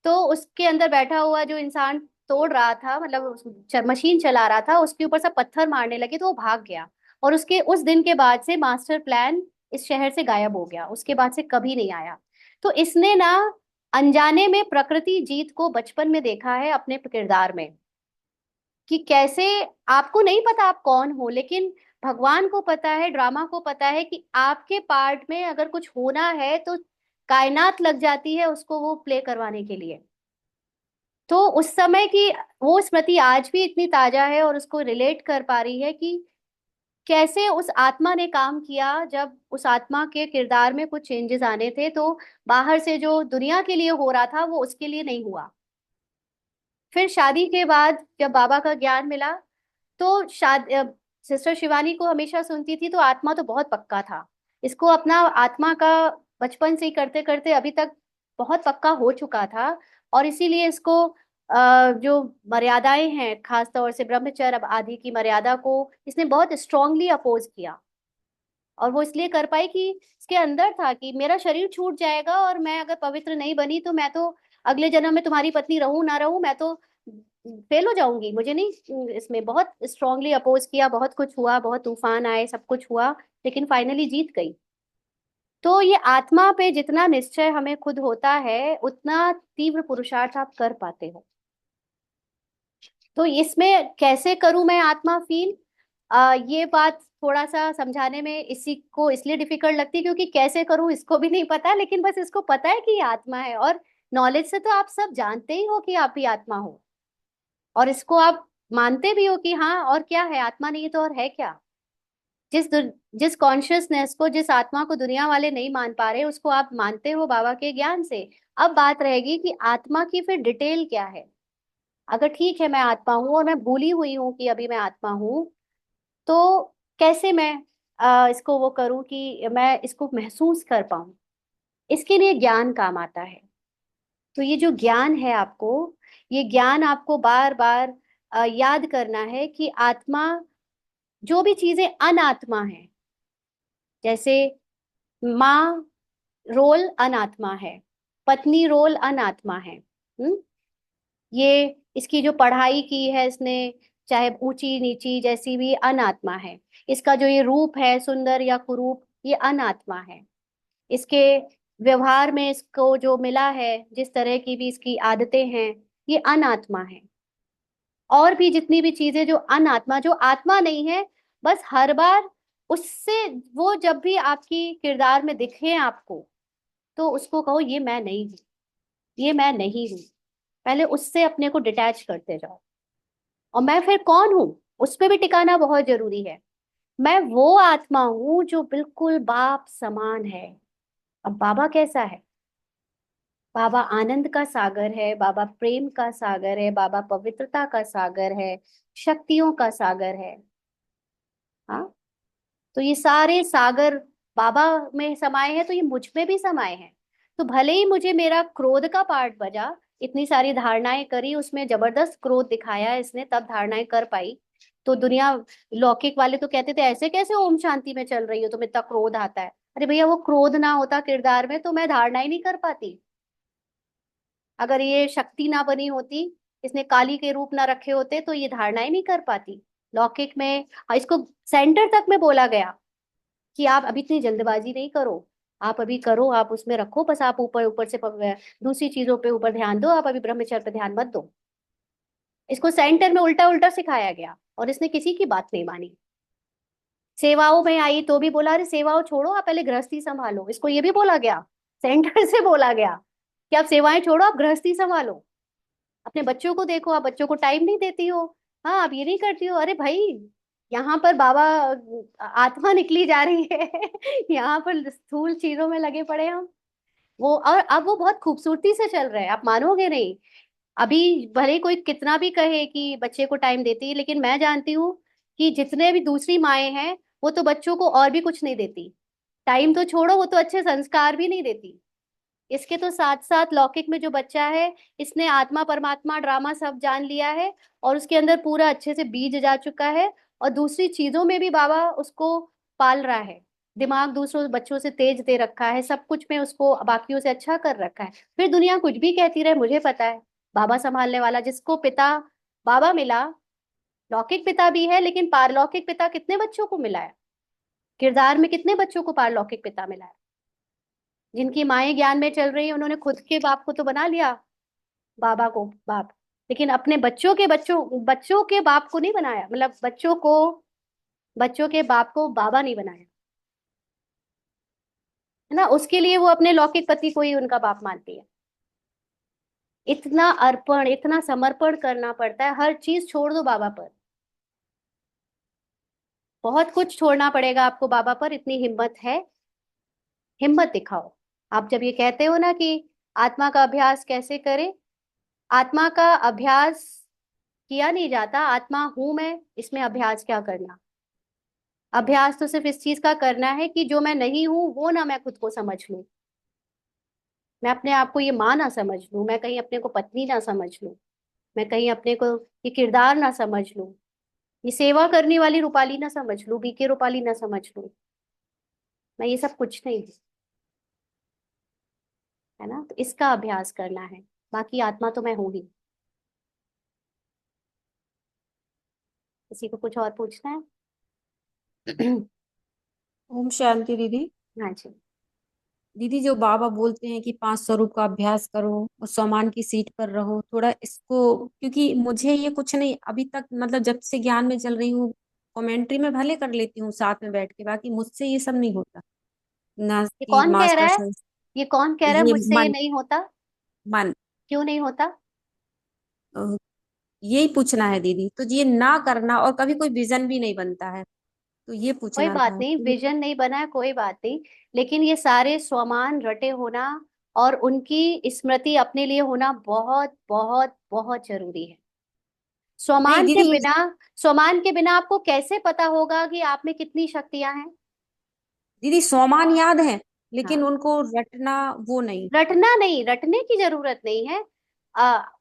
तो उसके अंदर बैठा हुआ जो इंसान तोड़ रहा था, मतलब मशीन चला रहा था, उसके ऊपर सब पत्थर मारने लगे तो वो भाग गया। और उसके उस दिन के बाद से मास्टर प्लान इस शहर से गायब हो गया, उसके बाद से कभी नहीं आया। तो इसने ना अनजाने में प्रकृति जीत को बचपन में देखा है अपने किरदार में, कि कैसे आपको नहीं पता आप कौन हो, लेकिन भगवान को पता है, ड्रामा को पता है कि आपके पार्ट में अगर कुछ होना है तो कायनात लग जाती है उसको वो प्ले करवाने के लिए। तो उस समय की वो स्मृति आज भी इतनी ताजा है और उसको रिलेट कर पा रही है कि कैसे उस आत्मा ने काम किया, जब उस आत्मा के किरदार में कुछ चेंजेस आने थे तो बाहर से जो दुनिया के लिए हो रहा था वो उसके लिए नहीं हुआ। फिर शादी के बाद जब बाबा का ज्ञान मिला तो सिस्टर शिवानी को हमेशा सुनती थी तो आत्मा तो बहुत पक्का था। इसको अपना आत्मा का बचपन से ही करते करते अभी तक बहुत पक्का हो चुका था। और इसीलिए इसको जो मर्यादाएं हैं, खास तौर से ब्रह्मचर्य अब आदि की मर्यादा को इसने बहुत स्ट्रांगली अपोज किया। और वो इसलिए कर पाई कि इसके अंदर था कि मेरा शरीर छूट जाएगा और मैं अगर पवित्र नहीं बनी तो मैं तो अगले जन्म में तुम्हारी पत्नी रहूं ना रहूं, मैं तो फेल हो जाऊंगी। मुझे नहीं, इसमें बहुत स्ट्रांगली अपोज किया, बहुत कुछ हुआ, बहुत तूफान आए, सब कुछ हुआ, लेकिन फाइनली जीत गई। तो ये आत्मा पे जितना निश्चय हमें खुद होता है उतना तीव्र पुरुषार्थ आप कर पाते हो। तो इसमें कैसे करूं मैं आत्मा फील, ये बात थोड़ा सा समझाने में इसी को इसलिए डिफिकल्ट लगती है क्योंकि कैसे करूं इसको भी नहीं पता, लेकिन बस इसको पता है कि ये आत्मा है। और नॉलेज से तो आप सब जानते ही हो कि आप ही आत्मा हो, और इसको आप मानते भी हो कि हाँ, और क्या है आत्मा, नहीं तो और है क्या। जिस कॉन्शियसनेस को, जिस आत्मा को दुनिया वाले नहीं मान पा रहे उसको आप मानते हो बाबा के ज्ञान से। अब बात रहेगी कि आत्मा की फिर डिटेल क्या है। अगर ठीक है मैं आत्मा हूं और मैं भूली हुई हूं कि अभी मैं आत्मा हूं, तो कैसे मैं इसको वो करूं कि मैं इसको महसूस कर पाऊं। इसके लिए ज्ञान काम आता है। तो ये जो ज्ञान है आपको, ये ज्ञान आपको बार बार याद करना है कि आत्मा, जो भी चीजें अनात्मा है, जैसे माँ रोल अनात्मा है, पत्नी रोल अनात्मा है। ये इसकी जो पढ़ाई की है इसने, चाहे ऊंची नीची जैसी भी, अनात्मा है। इसका जो ये रूप है सुंदर या कुरूप, ये अनात्मा है। इसके व्यवहार में इसको जो मिला है, जिस तरह की भी इसकी आदतें हैं, ये अनात्मा है। और भी जितनी भी चीजें जो अनात्मा, जो आत्मा नहीं है, बस हर बार उससे, वो जब भी आपकी किरदार में दिखे आपको, तो उसको कहो ये मैं नहीं हूँ, ये मैं नहीं हूँ। पहले उससे अपने को डिटैच करते जाओ। और मैं फिर कौन हूँ, उस पे भी टिकाना बहुत जरूरी है। मैं वो आत्मा हूँ जो बिल्कुल बाप समान है। अब बाबा कैसा है? बाबा आनंद का सागर है, बाबा प्रेम का सागर है, बाबा पवित्रता का सागर है, शक्तियों का सागर है। हाँ, तो ये सारे सागर बाबा में समाये हैं, तो ये मुझ में भी समाये हैं। तो भले ही मुझे मेरा क्रोध का पार्ट बजा, इतनी सारी धारणाएं करी, उसमें जबरदस्त क्रोध दिखाया इसने, तब धारणाएं कर पाई। तो दुनिया, लौकिक वाले तो कहते थे ऐसे कैसे ओम शांति में चल रही हो, तुम्हें इतना क्रोध आता है। अरे भैया, वो क्रोध ना होता किरदार में तो मैं धारणाएं नहीं कर पाती। अगर ये शक्ति ना बनी होती, इसने काली के रूप ना रखे होते, तो ये धारणाएं नहीं कर पाती। लौकिक में इसको सेंटर तक में बोला गया कि आप अभी इतनी जल्दबाजी नहीं करो, आप अभी करो, आप उसमें रखो, बस आप ऊपर ऊपर से दूसरी चीजों पे ऊपर ध्यान दो, आप अभी ब्रह्मचर्य पे ध्यान मत दो। इसको सेंटर में उल्टा उल्टा सिखाया गया और इसने किसी की बात नहीं मानी। सेवाओं में आई तो भी बोला अरे सेवाओं छोड़ो, आप पहले गृहस्थी संभालो। इसको ये भी बोला गया, सेंटर से बोला गया कि आप सेवाएं छोड़ो, आप गृहस्थी संभालो। अपने बच्चों को देखो, आप बच्चों को टाइम नहीं देती हो। हाँ, आप ये नहीं करती हो। अरे भाई, यहाँ पर बाबा आत्मा निकली जा रही है यहाँ पर स्थूल चीजों में लगे पड़े हम। वो, और अब वो बहुत खूबसूरती से चल रहा है, आप मानोगे नहीं। अभी भले कोई कितना भी कहे कि बच्चे को टाइम देती है, लेकिन मैं जानती हूँ कि जितने भी दूसरी माएं हैं वो तो बच्चों को और भी कुछ नहीं देती। टाइम तो छोड़ो, वो तो अच्छे संस्कार भी नहीं देती। इसके तो साथ साथ लौकिक में जो बच्चा है, इसने आत्मा परमात्मा ड्रामा सब जान लिया है, और उसके अंदर पूरा अच्छे से बीज जा चुका है। और दूसरी चीजों में भी बाबा उसको पाल रहा है। दिमाग दूसरों बच्चों से तेज दे रखा है, सब कुछ में उसको बाकियों से अच्छा कर रखा है। फिर दुनिया कुछ भी कहती रहे, मुझे पता है बाबा संभालने वाला, जिसको पिता बाबा मिला, लौकिक पिता भी है लेकिन पारलौकिक पिता कितने बच्चों को मिला है, किरदार में कितने बच्चों को पारलौकिक पिता मिला है। जिनकी माएं ज्ञान में चल रही है, उन्होंने खुद के बाप को तो बना लिया, बाबा को बाप, लेकिन अपने बच्चों के बाप को नहीं बनाया, मतलब बच्चों के बाप को बाबा नहीं बनाया, है ना। उसके लिए वो अपने लौकिक पति को ही उनका बाप मानती है। इतना अर्पण, इतना समर्पण करना पड़ता है, हर चीज छोड़ दो बाबा पर। बहुत कुछ छोड़ना पड़ेगा आपको बाबा पर, इतनी हिम्मत है, हिम्मत दिखाओ। आप जब ये कहते हो ना कि आत्मा का अभ्यास कैसे करें, आत्मा का अभ्यास किया नहीं जाता, आत्मा हूं मैं, इसमें अभ्यास क्या करना। अभ्यास तो सिर्फ इस चीज का करना है कि जो मैं नहीं हूं वो ना मैं खुद को समझ लूं, मैं अपने आप को ये माँ ना समझ लूं, मैं कहीं अपने को पत्नी ना समझ लूं, मैं कहीं अपने को ये किरदार ना समझ लूं, ये सेवा करने वाली रूपाली ना समझ लूं, बीके रूपाली ना समझ लूं। मैं ये सब कुछ नहीं हूं, है ना। तो इसका अभ्यास करना है, बाकी आत्मा तो मैं हूं ही। किसी को कुछ और पूछना है? ओम शांति दीदी। हाँ जी। दीदी जो बाबा बोलते हैं कि 5 स्वरूप का अभ्यास करो और स्वमान की सीट पर रहो, थोड़ा इसको, क्योंकि मुझे ये कुछ नहीं अभी तक, मतलब जब से ज्ञान में चल रही हूँ, कमेंट्री में भले कर लेती हूँ साथ में बैठ के, बाकी मुझसे ये सब नहीं होता। ना ये कि कौन कह रहा मास्टर है? से ये कौन कह रहा है ये मुझसे ये मन, नहीं होता? मन, क्यों नहीं होता? अ, यही पूछना है दीदी। तो ये ना करना, और कभी कोई विजन भी नहीं बनता है, तो ये कोई पूछना बात था नहीं, कि विजन नहीं बना है, कोई बात नहीं। लेकिन ये सारे स्वमान रटे होना और उनकी स्मृति अपने लिए होना बहुत बहुत बहुत जरूरी है। नहीं स्वमान के दीदी ये, बिना, स्वमान के बिना आपको कैसे पता होगा कि आप में कितनी शक्तियां हैं? दीदी स्वमान याद है, लेकिन हाँ, उनको रटना वो नहीं। रटना नहीं, रटने की जरूरत नहीं है।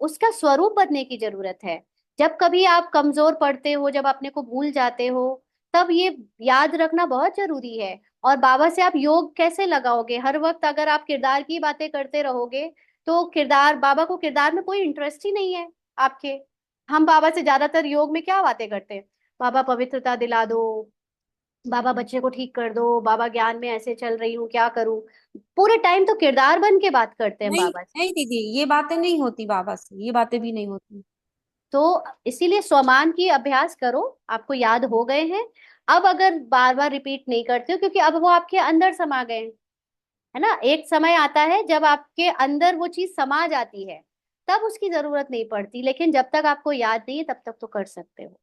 उसका स्वरूप बनने की जरूरत है। जब कभी आप कमजोर पड़ते हो, जब अपने को भूल जाते हो, तब ये याद रखना बहुत जरूरी है। और बाबा से आप योग कैसे लगाओगे? हर वक्त अगर आप किरदार की बातें करते रहोगे तो किरदार, बाबा को किरदार में कोई इंटरेस्ट ही नहीं है आपके। हम बाबा से ज्यादातर योग में क्या बातें करते हैं? बाबा पवित्रता दिला दो, बाबा बच्चे को ठीक कर दो, बाबा ज्ञान में ऐसे चल रही हूँ क्या करूं। पूरे टाइम तो किरदार बन के बात करते हैं नहीं बाबा से। नहीं दीदी, ये बातें नहीं होती बाबा से, ये बातें भी नहीं होती। तो इसीलिए स्वमान की अभ्यास करो, आपको याद हो गए हैं। अब अगर बार बार रिपीट नहीं करते हो, क्योंकि अब वो आपके अंदर समा गए हैं, है ना। एक समय आता है जब आपके अंदर वो चीज समा जाती है, तब उसकी जरूरत नहीं पड़ती, लेकिन जब तक आपको याद नहीं है तब तक तो कर सकते हो,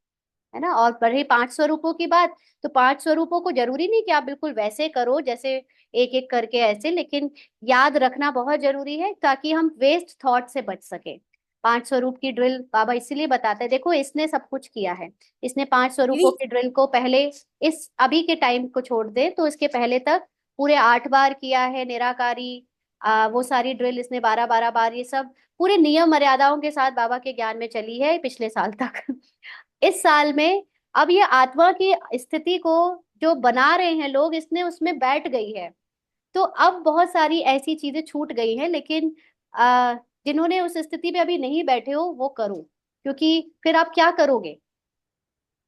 है ना। और रही 5 स्वरूपों की बात, तो 5 स्वरूपों को जरूरी नहीं कि आप बिल्कुल वैसे करो जैसे एक एक करके ऐसे, लेकिन याद रखना बहुत जरूरी है ताकि हम वेस्ट थॉट से बच सके। 5 स्वरूप की ड्रिल बाबा इसीलिए बताते हैं, देखो इसने सब कुछ किया है, इसने 5 स्वरूपों दीदी की ड्रिल को पहले, इस अभी के टाइम को छोड़ दे तो इसके पहले तक पूरे 8 बार किया है निराकारी। वो सारी ड्रिल इसने 12 12 बार, ये सब पूरे नियम मर्यादाओं के साथ बाबा के ज्ञान में चली है पिछले साल तक। इस साल में अब ये आत्मा की स्थिति को जो बना रहे हैं लोग, इसने उसमें बैठ गई है। तो अब बहुत सारी ऐसी चीजें छूट गई हैं, लेकिन जिन्होंने उस स्थिति पे अभी नहीं बैठे हो वो करो, क्योंकि फिर आप क्या करोगे?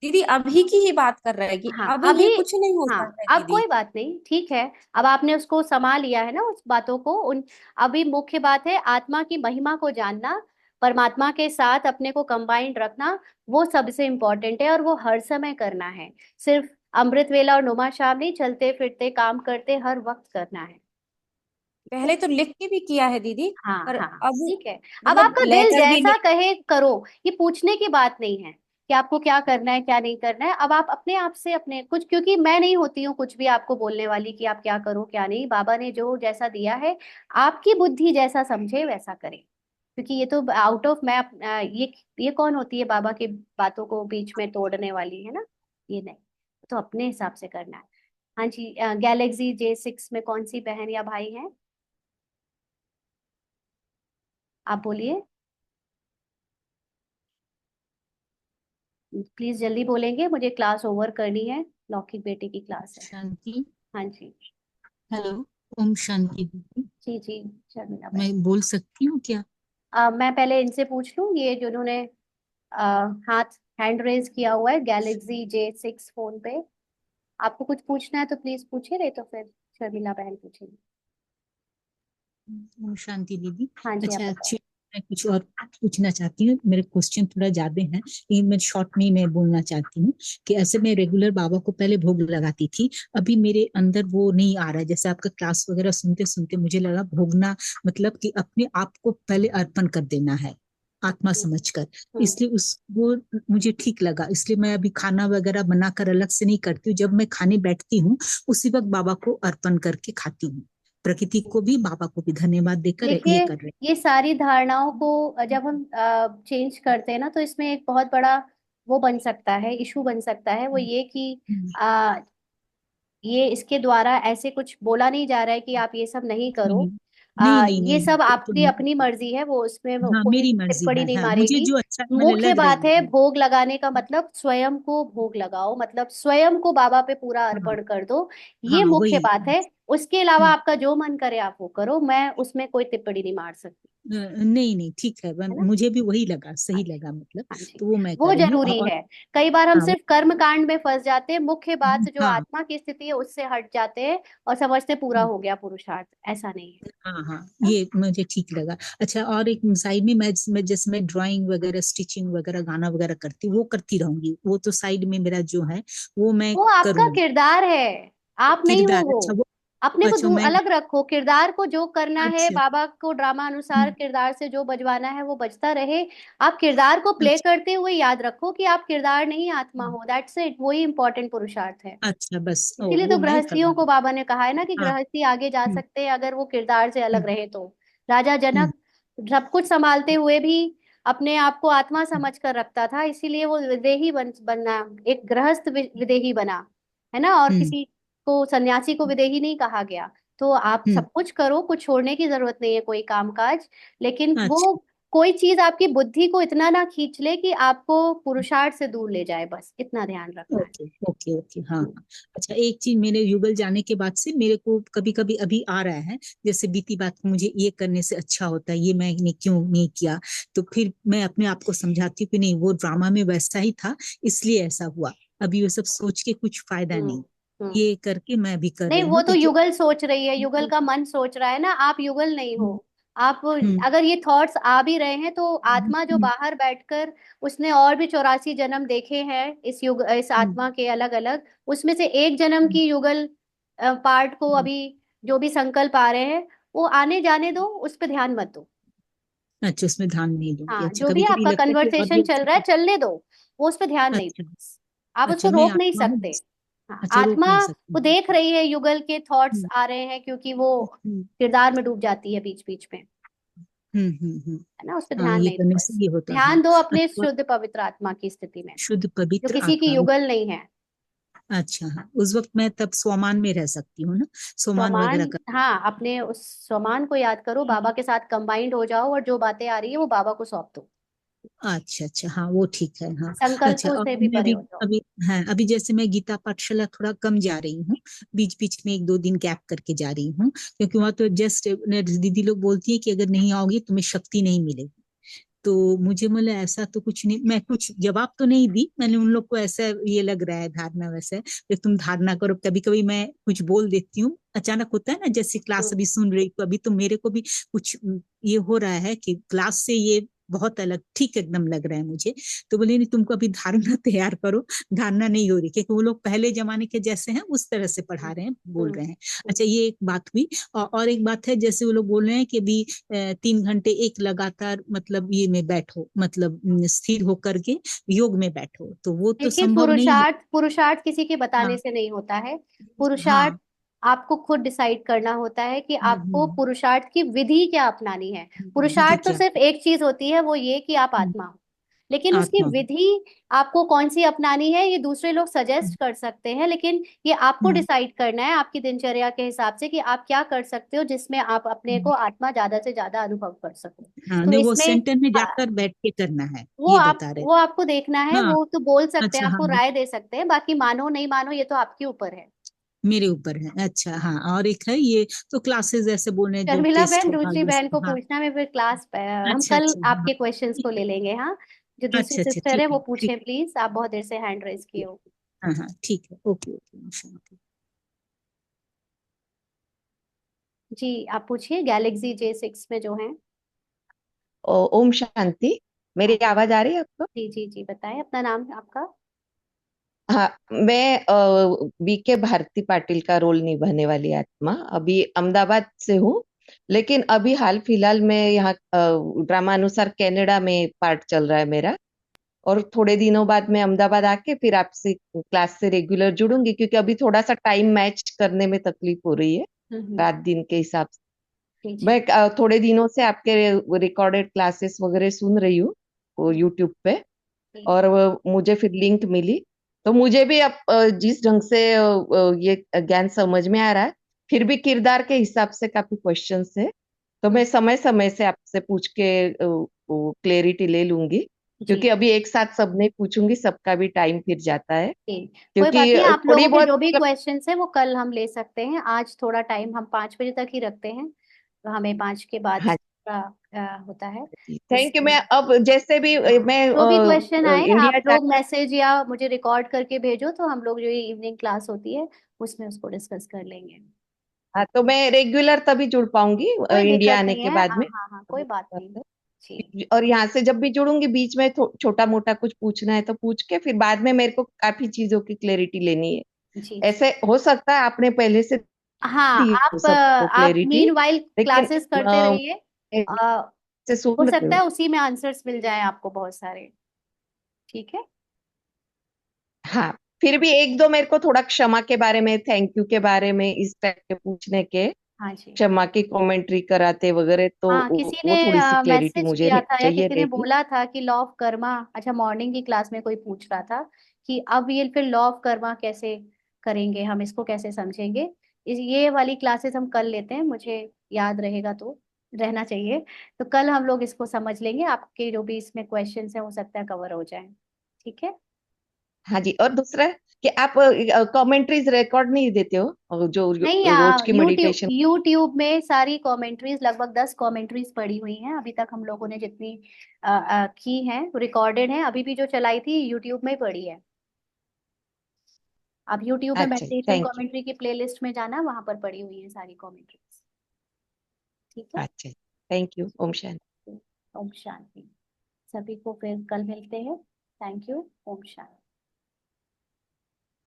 दीदी अभी की ही बात कर रहे हैं कि हाँ अभी अभी, ये कुछ नहीं हो हाँ सकता है अब दीदी। कोई बात नहीं, ठीक है। अब आपने उसको समा लिया है ना उस बातों को, उन, अभी मुख्य बात है आत्मा की महिमा को जानना, परमात्मा के साथ अपने को कंबाइंड रखना, वो सबसे इम्पोर्टेंट है और वो हर समय करना है। सिर्फ अमृत वेला और नुमा शाम नहीं, चलते फिरते काम करते हर वक्त करना है। पहले तो लिख के भी किया है दीदी, हाँ पर हाँ, अब ठीक है। अब मतलब आपका दिल लेटर भी जैसा लिख। कहे करो, ये पूछने की बात नहीं है कि आपको क्या करना है क्या नहीं करना है। अब आप अपने आप से अपने कुछ, क्योंकि मैं नहीं होती हूँ कुछ भी आपको बोलने वाली कि आप क्या करो क्या नहीं, बाबा ने जो जैसा दिया है, आपकी बुद्धि जैसा समझे वैसा करे। क्योंकि ये तो आउट ऑफ मैं ये कौन होती है बाबा की बातों को बीच में तोड़ने वाली, है ना। ये नहीं, तो अपने हिसाब से करना है। हाँ जी, गैलेक्सी J6 में कौन सी बहन या भाई है? आप बोलिए, प्लीज जल्दी बोलेंगे, मुझे क्लास ओवर करनी है, लौकिक बेटे की क्लास है। शांति। हाँ जी। हेलो। ओम शांति दीदी। जी जी, शर्मिला मैं बहन। बोल सकती हूँ क्या? मैं पहले इनसे पूछ लूँ, ये जिन्होंने हाथ हैंड रेज किया हुआ है गैलेक्सी J6 फोन पे, आपको कुछ पूछना है तो प्लीज पूछिए, नहीं तो फिर शर्मिला बहन पूछेगी। ओम शांति दीदी। हाँ जी, आप अच्छा बताओ। अच्छी, मैं कुछ और पूछना चाहती हूँ, मेरे क्वेश्चन थोड़ा ज्यादा हैं लेकिन मैं शॉर्ट में ही मैं बोलना चाहती हूँ कि ऐसे मैं रेगुलर बाबा को पहले भोग लगाती थी, अभी मेरे अंदर वो नहीं आ रहा है। जैसे आपका क्लास वगैरह सुनते सुनते मुझे लगा भोगना मतलब कि अपने आप को पहले अर्पण कर देना है, आत्मा हम्म, समझकर। हम्म। इसलिए उस वो मुझे ठीक लगा, इसलिए मैं अभी खाना वगैरह बनाकर अलग से नहीं करती हूँ। जब मैं खाने बैठती हूँ उसी वक्त बाबा को अर्पण करके खाती हूँ, प्रकृति को भी बाबा को भी धन्यवाद देकर ये देखिए, कर रहे ये सारी धारणाओं को जब हम चेंज करते हैं ना, तो इसमें एक बहुत बड़ा वो बन सकता है, इशू बन सकता है, वो ये कि हैं। आ, ये इसके द्वारा ऐसे कुछ बोला नहीं जा रहा है कि आप ये सब नहीं करो। नहीं नहीं नहीं ये नहीं, सब वो तो आपकी नहीं अपनी करती। मर्जी है, वो उसमें वो हाँ कोई मेरी मर्जी टिप्पणी है, नहीं हाँ मुझे मारेगी। जो अच्छा मैंने मुख्य लग रही बात है है। भोग लगाने का मतलब स्वयं को भोग लगाओ, मतलब स्वयं को बाबा पे पूरा हाँ अर्पण कर दो। ये हाँ मुख्य वही। बात है। उसके अलावा हम्म, आपका जो मन करे आप वो करो, मैं उसमें कोई टिप्पणी नहीं मार सकती। नहीं नहीं ठीक है, है ना? मुझे भी वही लगा, हाँ सही जी। लगा मतलब। हाँ जी। तो वो मैं वो कर रही हूँ जरूरी और है। कई बार हम हाँ सिर्फ कर्म कांड में फंस जाते हैं, मुख्य बात जो हाँ आत्मा की स्थिति है उससे हट जाते हैं और समझते पूरा हो गया पुरुषार्थ। ऐसा नहीं है हाँ हाँ ना? ये मुझे ठीक लगा। अच्छा, और एक साइड में मैं जैसे मैं ड्राइंग वगैरह, स्टिचिंग वगैरह, गाना वगैरह करती हूँ, वो करती रहूंगी। वो तो साइड में मेरा जो है वो मैं वो आपका करूंगी। किरदार है, आप नहीं हो किरदार, वो। अच्छा वो, अपने को अच्छा मैं, अलग रखो, किरदार को जो करना है अच्छा बाबा को ड्रामा अनुसार हम्म, किरदार से जो बजवाना है वो बजता रहे। आप किरदार को प्ले अच्छा करते हुए याद रखो कि आप किरदार नहीं आत्मा हो। दैट्स इट, वही इंपॉर्टेंट पुरुषार्थ है। अच्छा बस इसीलिए तो वो मैं गृहस्थियों को करूंगी। बाबा ने कहा है ना कि हाँ गृहस्थी आगे जा हम्म, सकते हैं अगर वो किरदार से अलग हम्म, रहे तो। राजा हम्म, जनक सब कुछ संभालते हुए भी अपने आप को आत्मा हम्म, समझ कर रखता था, इसीलिए वो विदेही बनना, एक गृहस्थ विदेही बना, है ना? और हम्म, किसी को सन्यासी को विदेही नहीं कहा गया। तो आप हम्म, सब कुछ करो, कुछ छोड़ने की जरूरत नहीं है कोई कामकाज। लेकिन अच्छा वो कोई चीज आपकी बुद्धि को इतना ना खींच ले कि आपको पुरुषार्थ से दूर ले जाए, बस इतना ध्यान रखना है। ओके ओके ओके हाँ हाँ। अच्छा, एक चीज मेरे युगल जाने के बाद से मेरे को कभी कभी अभी आ रहा है, जैसे बीती बात को मुझे ये करने से अच्छा होता है, ये मैंने क्यों नहीं किया। तो फिर मैं अपने आप को समझाती हूँ कि नहीं, वो ड्रामा में वैसा ही था, इसलिए ऐसा हुआ। अभी वो सब सोच के कुछ फायदा हम्म। नहीं। हम्म। ये करके मैं भी कर नहीं, रही वो हूँ तो क्योंकि युगल सोच रही है, युगल का मन सोच रहा है ना, आप युगल नहीं हो। हम्म, आप, हम्म, अगर ये थॉट्स आ भी रहे हैं तो हम्म, आत्मा जो बाहर बैठकर उसने और भी 84 जन्म देखे हैं इस युग, इस हम्म, आत्मा के अलग अलग, उसमें से एक जन्म की युगल पार्ट को हम्म, अभी जो भी संकल्प आ रहे हैं वो आने जाने दो, उस पर ध्यान मत दो। अच्छा उसमें ध्यान नहीं दूंगी। हाँ, अच्छा, जो भी कभी कभी आपका लगता है कि और कन्वर्सेशन लोग चल रहा है चलने दो, वो उस पर ध्यान नहीं अच्छा दो। आप अच्छा उसको मैं रोक नहीं आत्मा हूँ सकते। बस। हाँ, अच्छा रोक आत्मा नहीं सकती। वो देख रही है, युगल के थॉट्स हम्म, आ रहे हैं क्योंकि वो हम्म, किरदार में डूब जाती है बीच बीच में, हम्म। है ना? उस पर हाँ ध्यान ये नहीं दो करने से बस। ये होता है, हाँ। ध्यान दो अपने अच्छा, शुद्ध पवित्र आत्मा की स्थिति में, शुद्ध जो पवित्र किसी की आत्मा युगल नहीं है। अच्छा हाँ, उस वक्त मैं तब स्वमान में रह सकती हूँ ना, स्वमान स्वमान, वगैरह कर। हाँ, अपने उस स्वमान को याद करो, बाबा के साथ कंबाइंड हो जाओ और जो बातें आ रही है वो बाबा को सौंप दो। अच्छा अच्छा हाँ वो ठीक है हाँ। अच्छा, संकल्पों और से भी मैं परे अभी हो जाओ। अभी हाँ अभी जैसे मैं गीता पाठशाला थोड़ा कम जा रही हूँ, बीच बीच में एक दो दिन गैप करके जा रही हूँ, क्योंकि वहाँ तो जस्ट दीदी लोग बोलती है कि अगर नहीं आओगी तुम्हें शक्ति नहीं मिलेगी। तो मुझे मतलब ऐसा तो कुछ नहीं, मैं कुछ जवाब तो नहीं दी, मैंने उन लोग को ऐसा ये लग रहा है धारणा वैसा है कि तुम धारणा करो। कभी कभी मैं कुछ बोल देती हूँ, अचानक होता है ना, जैसे क्लास हम्म। अभी सुन रही तो अभी तो मेरे को भी कुछ ये हो रहा है कि क्लास से ये बहुत अलग ठीक एकदम लग रहा है मुझे। तो बोले नहीं, तुमको अभी धारणा तैयार करो, धारणा नहीं हो रही, क्योंकि वो लोग पहले जमाने के जैसे हैं उस तरह से पढ़ा रहे हैं, बोल हम्म। रहे हैं। हम्म। अच्छा, ये एक बात हुई। और एक बात है, जैसे वो लोग बोल रहे हैं कि अभी 3 घंटे एक लगातार मतलब ये में बैठो, मतलब स्थिर होकर के योग में बैठो, तो वो तो देखिए, संभव नहीं है। पुरुषार्थ पुरुषार्थ किसी के बताने हाँ से नहीं होता है। पुरुषार्थ हाँ आपको खुद डिसाइड करना होता है कि आपको हम्म, पुरुषार्थ की विधि क्या अपनानी है। विधि पुरुषार्थ तो क्या, सिर्फ एक चीज होती है, वो ये कि आप हम्म, आत्मा हो। लेकिन उसकी आत्मा हो, विधि आपको कौन सी अपनानी है ये दूसरे लोग सजेस्ट कर सकते हैं, लेकिन ये आपको हम्म, डिसाइड करना है आपकी दिनचर्या के हिसाब से कि आप क्या कर सकते हो जिसमें आप अपने को हम्म, आत्मा ज्यादा से ज्यादा अनुभव कर सको। हाँ तो नहीं, वो इसमें सेंटर में हाँ, जाकर बैठ के करना है, वो ये आप बता रहे वो आपको देखना थे। है, हाँ वो तो बोल सकते हैं, अच्छा हाँ, आपको राय दे सकते हैं, बाकी मानो नहीं मानो ये तो आपके ऊपर है। मेरे ऊपर है। अच्छा हाँ, और एक है ये, तो क्लासेस ऐसे बोल रहे हैं जो शर्मिला टेस्ट बहन, होगा दूसरी ये बहन सब, को हाँ। पूछना, मैं फिर क्लास हम अच्छा कल अच्छा हाँ आपके क्वेश्चंस ठीक को है, ले लेंगे। हाँ, जो दूसरी अच्छा अच्छा सिस्टर है ठीक वो है पूछे ठीक प्लीज, आप बहुत देर से हैंड रेज किए है, हो। हाँ हाँ ठीक है, ओके ओके शांति। जी, आप पूछिए, गैलेक्सी J6 में जो है। ओम शांति। हाँ मेरी आवाज आ रही है आपको? जी जी जी, बताएं अपना नाम आपका। हाँ, मैं बीके भारती पाटिल का रोल निभाने वाली आत्मा अभी अहमदाबाद से हूँ। लेकिन अभी हाल फिलहाल में यहाँ ड्रामा अनुसार कनाडा में पार्ट चल रहा है मेरा, और थोड़े दिनों बाद मैं अहमदाबाद आके फिर आपसे क्लास से रेगुलर जुड़ूंगी, क्योंकि अभी थोड़ा सा टाइम मैच करने में तकलीफ हो रही है रात दिन के हिसाब से। जी जी मैं थोड़े दिनों से आपके रिकॉर्डेड क्लासेस वगैरह सुन रही हूँ वो यूट्यूब पे, जी और मुझे फिर लिंक मिली, तो मुझे भी अब जिस ढंग से ये ज्ञान समझ में आ रहा है, फिर भी किरदार के हिसाब से काफी क्वेश्चंस है, तो मैं समय समय से आपसे पूछ के क्लेरिटी ले लूंगी, जी क्योंकि अभी एक साथ सब नहीं पूछूंगी, सबका भी टाइम फिर जाता है, जी। कोई बात क्योंकि नहीं, आप थोड़ी लोगों के बहुत जो भी क्वेश्चंस है वो कल हम ले सकते हैं। आज थोड़ा टाइम हम 5 बजे तक ही रखते हैं, तो हमें 5 के बाद हाँ थोड़ा होता है, थैंक यू। मैं इसलिए अब जैसे भी मैं जो भी क्वेश्चन आए इंडिया आप लोग जाकर, मैसेज या मुझे रिकॉर्ड करके भेजो, तो हम लोग जो ये इवनिंग क्लास होती है उसमें उसको डिस्कस कर लेंगे। हाँ तो मैं रेगुलर तभी जुड़ पाऊंगी कोई इंडिया दिक्कत आने नहीं के है, बाद हाँ में। हाँ हाँ, कोई बात नहीं। जी और यहाँ से जब भी जुड़ूंगी बीच में छोटा मोटा कुछ पूछना है तो पूछ के, फिर बाद में मेरे को काफी चीजों की क्लैरिटी लेनी है। जी जी। ऐसे हो सकता है आपने पहले से हाँ, दी हो सबको आप क्लैरिटी, मीनवाइल लेकिन क्लासेस करते रहिए। अ, से हो सुन रही सकता हूँ। है उसी में आंसर्स मिल जाए आपको बहुत सारे। ठीक है। हाँ, फिर भी एक दो मेरे को थोड़ा क्षमा के बारे में, थैंक यू के बारे में, इस टाइप के पूछने के, हाँ जी। क्षमा की कमेंट्री कराते वगैरह, तो हाँ, किसी ने वो थोड़ी सी क्लैरिटी मैसेज मुझे किया था या चाहिए किसी ने रहेगी। बोला था कि लॉ ऑफ कर्मा, अच्छा मॉर्निंग की क्लास में कोई पूछ रहा था कि अब ये फिर लॉ ऑफ कर्मा कैसे करेंगे, हम इसको कैसे समझेंगे। ये वाली क्लासेस हम कल लेते हैं, मुझे याद रहेगा तो रहना चाहिए। तो कल हम लोग इसको समझ लेंगे, आपके जो भी इसमें क्वेश्चंस हैं हो सकता है कवर हो जाए। ठीक है। हाँ जी, और दूसरा कि आप कमेंट्रीज रिकॉर्ड नहीं देते हो, जो नहीं, रोज की यूट्यूब मेडिटेशन। यूट्यूब में सारी कमेंट्रीज, लगभग 10 कमेंट्रीज पड़ी हुई हैं अभी तक, हम लोगों ने जितनी की हैं रिकॉर्डेड हैं, अभी भी जो चलाई थी यूट्यूब में ही पड़ी है। आप यूट्यूब में अच्छा, मेडिटेशन थैंक कमेंट्री की प्लेलिस्ट में जाना, वहां पर पड़ी हुई है सारी कमेंट्रीज। ठीक यू। है। अच्छा, थैंक यू। ओम शांति। ओम शांति। सभी को फिर कल मिलते हैं। Thank you. ओम शांति।